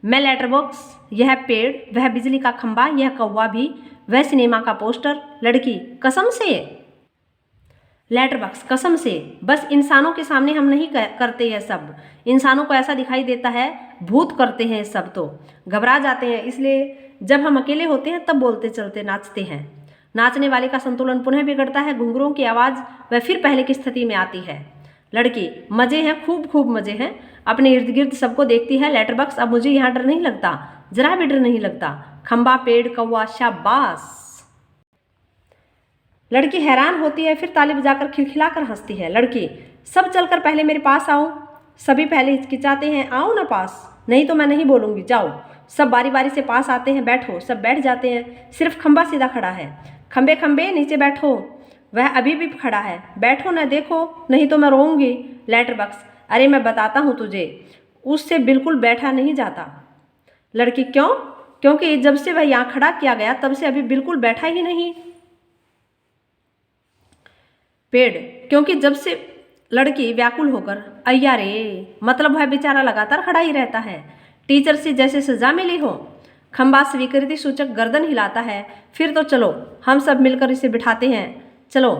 मैं लेटर बॉक्स, यह पेड़, वह बिजली का खंबा, यह कौवा भी, वह सिनेमा का पोस्टर। लड़की, कसम से? लेटर बॉक्स, कसम से, बस इंसानों के सामने हम नहीं करते यह सब, इंसानों को ऐसा दिखाई देता है, भूत करते हैं सब तो घबरा जाते हैं, इसलिए जब हम अकेले होते हैं तब बोलते चलते नाचते हैं। नाचने वाले का संतुलन पुनः बिगड़ता है, घुंघरुओं की आवाज़ वह फिर पहले की स्थिति में आती है। लड़की, मज़े हैं, खूब मज़े हैं, अपने इर्द गिर्द सबको देखती है। लेटर बॉक्स, अब मुझे यहाँ डर नहीं लगता, जरा भी डर नहीं लगता। खंबा, पेड़, कौवा, शाबाश। लड़की हैरान होती है, फिर ताली बजाकर खिलखिलाकर हंसती है। लड़की, सब चलकर पहले मेरे पास आओ। सभी पहले हिचकिचाते हैं, आओ ना पास, नहीं तो मैं नहीं बोलूँगी, जाओ। सब बारी बारी से पास आते हैं, बैठो। सब बैठ जाते हैं, सिर्फ खंबा सीधा खड़ा है। खंबे नीचे बैठो, वह अभी भी खड़ा है, बैठो ना, देखो नहीं तो मैं रोऊंगी। लेटर बॉक्स, अरे मैं बताता हूँ तुझे, उससे बिल्कुल बैठा नहीं जाता। लड़की क्यों? क्योंकि जब से वह यहाँ खड़ा किया गया तब से अभी बिल्कुल बैठा ही नहीं। पेड़, क्योंकि जब से। लड़की व्याकुल होकर, अय्या रे, मतलब वह बेचारा लगातार खड़ा ही रहता है, टीचर से जैसे सजा मिली हो। खंबा स्वीकृति सूचक गर्दन हिलाता है। फिर तो चलो हम सब मिलकर इसे बिठाते हैं, चलो।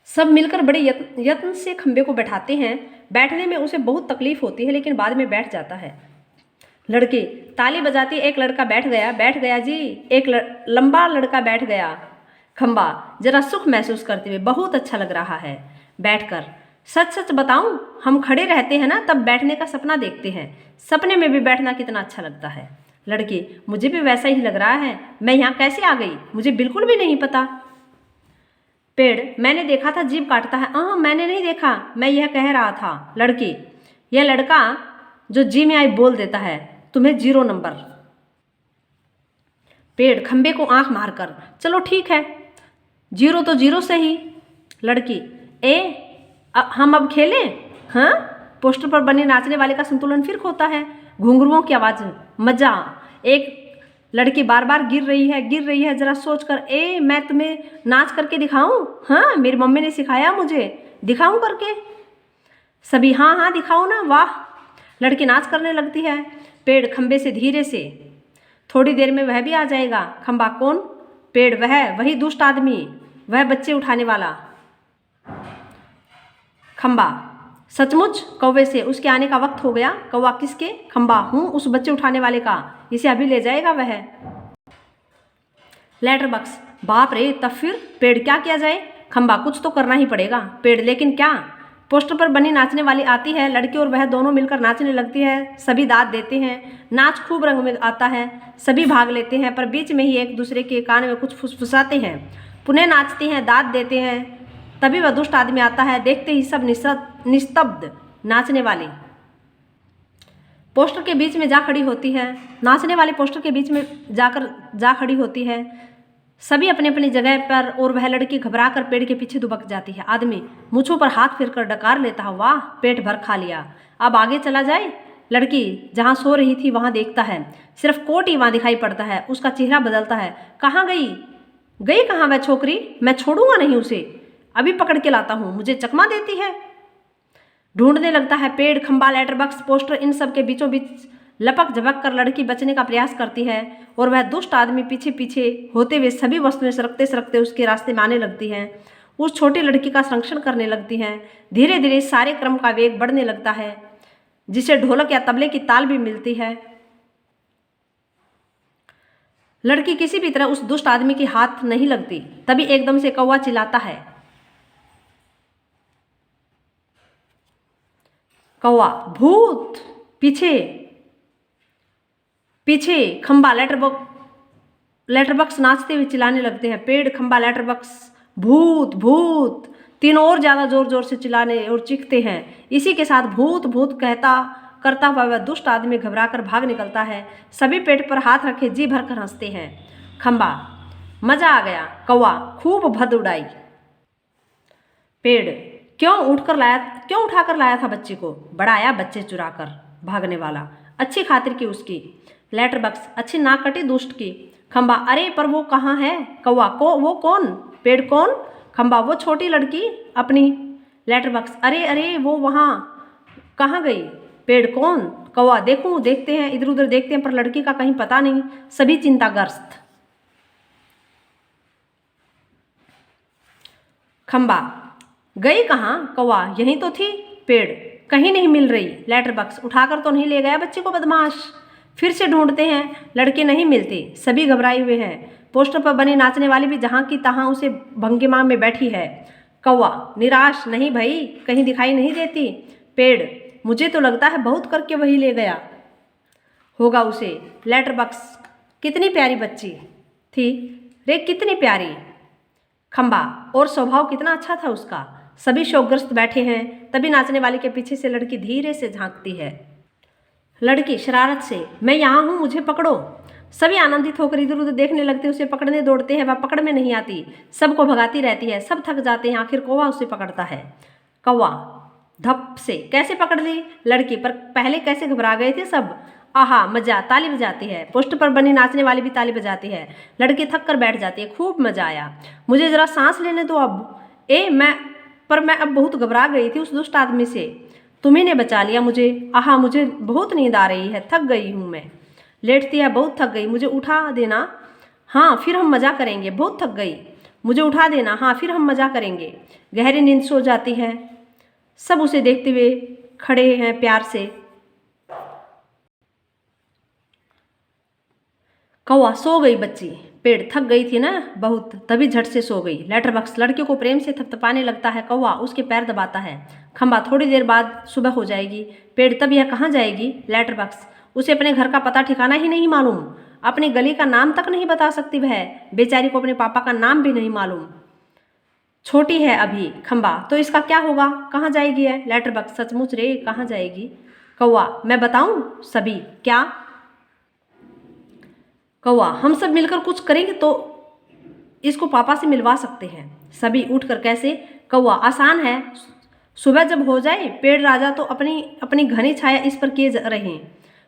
सब मिलकर बड़े यत्न से खंबे को बैठाते हैं। बैठने में उसे बहुत तकलीफ होती है लेकिन बाद में बैठ जाता है। लड़की ताली बजाती, एक लड़का बैठ गया जी, एक लंबा लड़का बैठ गया। खंबा जरा सुख महसूस करते हुए, बहुत अच्छा लग रहा है बैठकर। सच सच बताऊं, हम खड़े रहते हैं ना तब बैठने का सपना देखते हैं, सपने में भी बैठना कितना अच्छा लगता है। लड़की, मुझे भी वैसा ही लग रहा है, मैं यहाँ कैसे आ गई मुझे बिल्कुल भी नहीं पता। पेड़, मैंने देखा था जीभ काटता है। मैंने नहीं देखा, मैं यह कह रहा था। लड़की, यह लड़का जो जी में आई बोल देता है, तुम्हें 0 नंबर। पेड़ खंबे को आंख मारकर, चलो ठीक है, 0 तो 0 सही। लड़की, हम अब खेलें? हाँ। पोस्टर पर बने नाचने वाले का संतुलन फिर खोता है। घुंघरुओं की आवाज, मजा। एक लड़की बार बार गिर रही है जरा सोचकर, मैं तुम्हें नाच करके दिखाऊं? हाँ, मेरी मम्मी ने सिखाया मुझे, दिखाऊं करके? सभी हाँ हाँ दिखाओ ना, वाह। लड़की नाच करने लगती है। पेड़ खंबे से धीरे से, थोड़ी देर में वह भी आ जाएगा। खंबा, कौन? पेड़, वही दुष्ट आदमी, वह बच्चे उठाने वाला। खंबा, सचमुच? कौवे से, उसके आने का वक्त हो गया। कौवा, किसके? खंबा, हूँ उस बच्चे उठाने वाले का, इसे अभी ले जाएगा वह। लेटर बॉक्स, बाप रे, तब फिर? पेड़, क्या किया जाए? खंबा, कुछ तो करना ही पड़ेगा। पेड़, लेकिन क्या? पोस्टर पर बनी नाचने वाली आती है, लड़की और वह दोनों मिलकर नाचने लगती है। सभी दाद देते हैं, नाच खूब रंग में आता है, सभी भाग लेते हैं, पर बीच में ही एक दूसरे के कान में कुछ फुसफुसाते हैं, पुनः नाचते हैं, दाद देते हैं। तभी वह दुष्ट आदमी आता है, देखते ही सब निस्तब्ध। नाचने वाली पोस्टर के बीच में जा खड़ी होती है, नाचने वाली पोस्टर के बीच में जा खड़ी होती है, सभी अपनी अपनी जगह पर, और वह लड़की घबरा कर पेड़ के पीछे दुबक जाती है। आदमी मूंछों पर हाथ फेरकर डकार लेता है, वाह, पेट भर खा लिया, अब आगे चला जाए। लड़की जहाँ सो रही थी वहाँ देखता है, सिर्फ कोट ही वहाँ दिखाई पड़ता है, उसका चेहरा बदलता है। कहाँ गई कहाँ वह छोकरी? मैं छोड़ूंगा नहीं उसे, अभी पकड़ के लाता हूँ, मुझे चकमा देती है। ढूंढने लगता है। पेड़, खंबा, लेटर बॉक्स, पोस्टर, इन सब के बीचों बीच लपक झपक कर लड़की बचने का प्रयास करती है, और वह दुष्ट आदमी पीछे पीछे होते हुए सभी वस्तुएं सरकते सरकते उसके रास्ते में आने लगती हैं, उस छोटी लड़की का संरक्षण करने लगती हैं। धीरे धीरे सारे क्रम का वेग बढ़ने लगता है, जिसे ढोलक या तबले की ताल भी मिलती है। लड़की किसी भी तरह उस दुष्ट आदमी के हाथ नहीं लगती। तभी एकदम से कौवा चिल्लाता है, कौवा, भूत! पीछे पीछे। खंबा, लेटर बॉक्स नाचते हुए चिल्लाने लगते हैं। पेड़, खंबा, लेटर बॉक्स, भूत भूत, तीनों और ज्यादा जोर जोर से चिल्लाने और चीखते हैं। इसी के साथ भूत भूत करता हुआ वह दुष्ट आदमी घबराकर भाग निकलता है। सभी पेट पर हाथ रखे जी भरकर हंसते हैं। खंबा, मजा आ गया। कौवा, खूब भद उड़ाई। पेड़, क्यों उठाकर लाया था बच्चे को? बड़ा आया बच्चे चुराकर भागने वाला, अच्छी खातिर की उसकी। लेटर बॉक्स, अच्छी नाक कटी दुष्ट की। खंबा, अरे पर वो कहाँ है? कौवा, वो कौन? पेड़, कौन? खंबा, वो छोटी लड़की अपनी। लेटर बॉक्स, अरे वो वहाँ कहाँ गई? पेड़, कौन? कौवा, देखते हैं, इधर उधर देखते हैं, पर लड़की का कहीं पता नहीं, सभी चिंताग्रस्त। खंबा, गई कहाँ? कौवा, यहीं तो थी। पेड़, कहीं नहीं मिल रही। लेटर बॉक्स, उठाकर तो नहीं ले गया बच्चे को बदमाश? फिर से ढूंढते हैं, लड़के नहीं मिलते, सभी घबराए हुए हैं। पोस्टर पर बनी नाचने वाली भी जहाँ की तहाँ उसे भंगिमा में बैठी है। कौवा, निराश, नहीं भाई, कहीं दिखाई नहीं देती। पेड़, मुझे तो लगता है बहुत करके वही ले गया होगा उसे। लेटर बॉक्स, कितनी प्यारी बच्ची थी रे, कितनी प्यारी। खंबा, और स्वभाव कितना अच्छा था उसका। सभी शोकग्रस्त बैठे हैं। तभी नाचने वाले के पीछे से लड़की धीरे से झांकती है। लड़की शरारत से, मैं यहाँ हूँ, मुझे पकड़ो। सभी आनंदित होकर इधर उधर देखने लगते, उसे पकड़ने दौड़ते हैं, वह पकड़ में नहीं आती, सबको भगाती रहती है, सब थक जाते हैं, आखिर कौवा उसे पकड़ता है। कौवा, धप से कैसे पकड़ ली लड़की, पर पहले कैसे घबरा गए थे सब। आहा मजा, ताली बजाती है। पोस्टर पर बनी नाचने वाली भी ताली बजाती है। लड़की थक कर बैठ जाती है। खूब मजा आया, मुझे जरा सांस लेने दो अब। मैं अब बहुत घबरा गई थी उस दुष्ट आदमी से। तुम्ही ने बचा लिया मुझे। आहा मुझे बहुत नींद आ रही है, थक गई हूँ मैं। लेटती है, बहुत थक गई, मुझे उठा देना। हाँ फिर हम मजा करेंगे, बहुत थक गई, मुझे उठा देना। हाँ फिर हम मजा करेंगे। गहरी नींद सो जाती है। सब उसे देखते हुए खड़े हैं प्यार से। कौवा सो गई बच्ची, पेड़ थक गई थी ना बहुत, तभी झट से सो गई। लेटर बॉक्स लड़के को प्रेम से थपथपाने लगता है। कौवा उसके पैर दबाता है। खंबा थोड़ी देर बाद सुबह हो जाएगी। पेड़ तब यह कहाँ जाएगी। लेटर बॉक्स उसे अपने घर का पता ठिकाना ही नहीं मालूम, अपनी गली का नाम तक नहीं बता सकती वह। बेचारी को अपने पापा का नाम भी नहीं मालूम, छोटी है अभी। खंबा तो इसका क्या होगा, कहाँ जाएगी है। लेटर बॉक्स सचमुच रे, कहाँ जाएगी। कौवा मैं बताऊं सभी क्या। कौवा हम सब मिलकर कुछ करेंगे तो इसको पापा से मिलवा सकते हैं। सभी उठकर कैसे। कौवा आसान है, सुबह जब हो जाए पेड़ राजा तो अपनी अपनी घनी छाया इस पर किए रहे,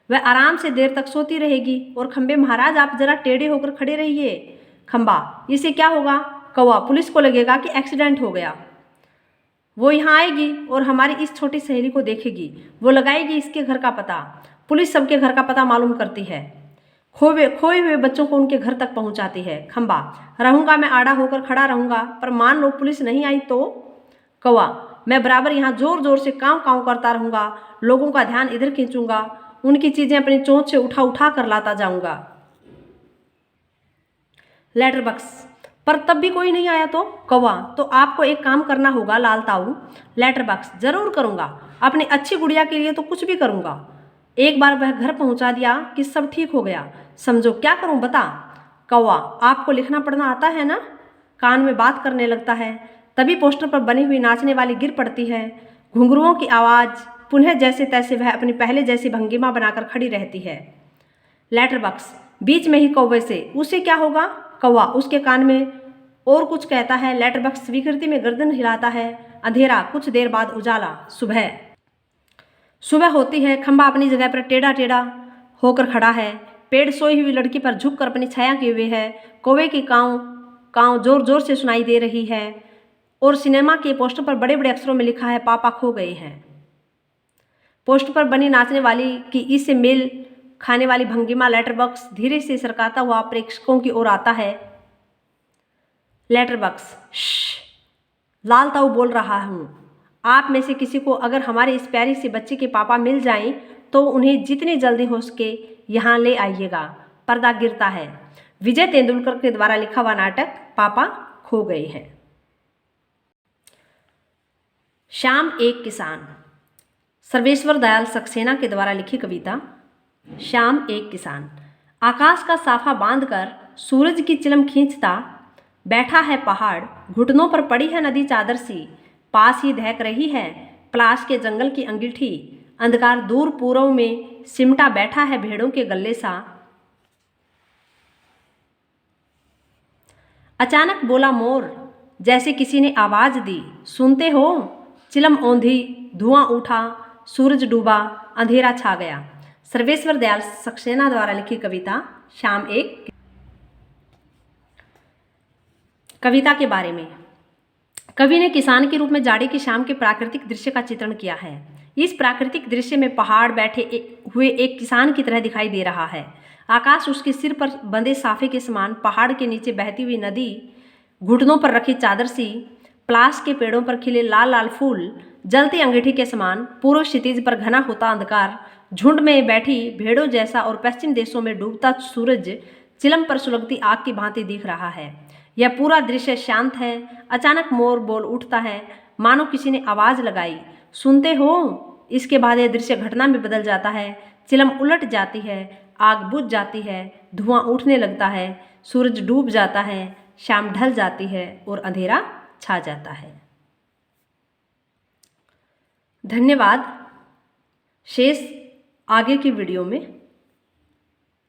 वह आराम से देर तक सोती रहेगी। और खंबे महाराज आप जरा टेढ़े होकर खड़े रहिए। खंबा इसे क्या होगा। कौवा पुलिस को लगेगा कि एक्सीडेंट हो गया, वो यहाँ आएगी और हमारी इस छोटी सहेली को देखेगी, वो लगाएगी इसके घर का पता। पुलिस सबके घर का पता मालूम करती है, खोए हुए बच्चों को उनके घर तक पहुंचाती है। खंबा रहूंगा मैं, आड़ा होकर खड़ा रहूंगा, पर मान लो पुलिस नहीं आई तो। कौवा मैं बराबर यहाँ जोर जोर से काँव काँव करता रहूंगा, लोगों का ध्यान इधर खींचूंगा, उनकी चीजें अपनी चोंच से उठा उठा कर लाता जाऊंगा। लेटर बॉक्स पर तब भी कोई नहीं आया तो। कौवा तो आपको एक काम करना होगा लाल ताऊ। लेटर बॉक्स जरूर करूंगा, अपनी अच्छी गुड़िया के लिए तो कुछ भी करूंगा। एक बार वह घर पहुंचा दिया कि सब ठीक हो गया। समझो क्या करूं बता। कौवा आपको लिखना पढ़ना आता है ना। कान में बात करने लगता है। तभी पोस्टर पर बनी हुई नाचने वाली गिर पड़ती है। घुंघरुओं की आवाज़ पुनः जैसे तैसे वह अपनी पहले जैसी भंगिमा बनाकर खड़ी रहती है। लेटर बॉक्स बीच में ही कौवे से उसे क्या होगा। कौवा उसके कान में और कुछ कहता है। लेटर बॉक्स स्वीकृति में गर्दन हिलाता है। अंधेरा, कुछ देर बाद उजाला। सुबह होती है। खंबा अपनी जगह पर टेढ़ा टेढ़ा होकर खड़ा है। पेड़ सोई हुई लड़की पर झुककर अपनी छाया किए हुए है। कौवे की काँव काँव जोर जोर से सुनाई दे रही है। और सिनेमा के पोस्टर पर बड़े बड़े अक्षरों में लिखा है पापा खो गए हैं। पोस्टर पर बनी नाचने वाली की इससे मेल खाने वाली भंगिमा। लेटर बॉक्स धीरे से सरकाता हुआ प्रेक्षकों की ओर आता है। लेटर बॉक्स लाल ताऊ बोल रहा हूँ, आप में से किसी को अगर हमारे इस प्यारी सी बच्चे के पापा मिल जाएं तो उन्हें जितनी जल्दी हो सके यहाँ ले आइएगा। पर्दा गिरता है। विजय तेंदुलकर के द्वारा लिखा हुआ नाटक पापा खो गए हैं। श्याम एक किसान, सर्वेश्वर दयाल सक्सेना के द्वारा लिखी कविता। श्याम एक किसान। आकाश का साफा बांधकर सूरज की चिलम खींचता बैठा है पहाड़, घुटनों पर पड़ी है नदी चादर सी, पास ही दहक रही है पलाश के जंगल की अंगीठी, अंधकार दूर पूरव में सिमटा बैठा है भेड़ों के गले सा। अचानक बोला मोर, जैसे किसी ने आवाज दी, सुनते हो। चिलम औंधी, धुआं उठा, सूरज डूबा, अंधेरा छा गया। सर्वेश्वर दयाल सक्सेना द्वारा लिखी कविता श्याम एक। कविता के बारे में कवि ने किसान के रूप में जाड़े की शाम के प्राकृतिक दृश्य का चित्रण किया है। इस प्राकृतिक दृश्य में पहाड़ बैठे हुए एक किसान की तरह दिखाई दे रहा है। आकाश उसके सिर पर बंधे साफे के समान, पहाड़ के नीचे बहती हुई नदी, घुटनों पर रखी चादर सी, पलाश के पेड़ों पर खिले लाल लाल फूल, जलती अंगीठी के समान, पूर्व क्षितिज पर घना होता अंधकार, झुंड में बैठी भेड़ों जैसा और पश्चिम देशों में डूबता सूरज चिलम पर सुलगती आग की भांति दिख रहा है। यह पूरा दृश्य शांत है। अचानक मोर बोल उठता है, मानो किसी ने आवाज लगाई, सुनते हो। इसके बाद यह दृश्य घटना में बदल जाता है। चिलम उलट जाती है, आग बुझ जाती है, धुआं उठने लगता है, सूरज डूब जाता है, शाम ढल जाती है और अंधेरा छा जाता है। धन्यवाद। शेष आगे की वीडियो में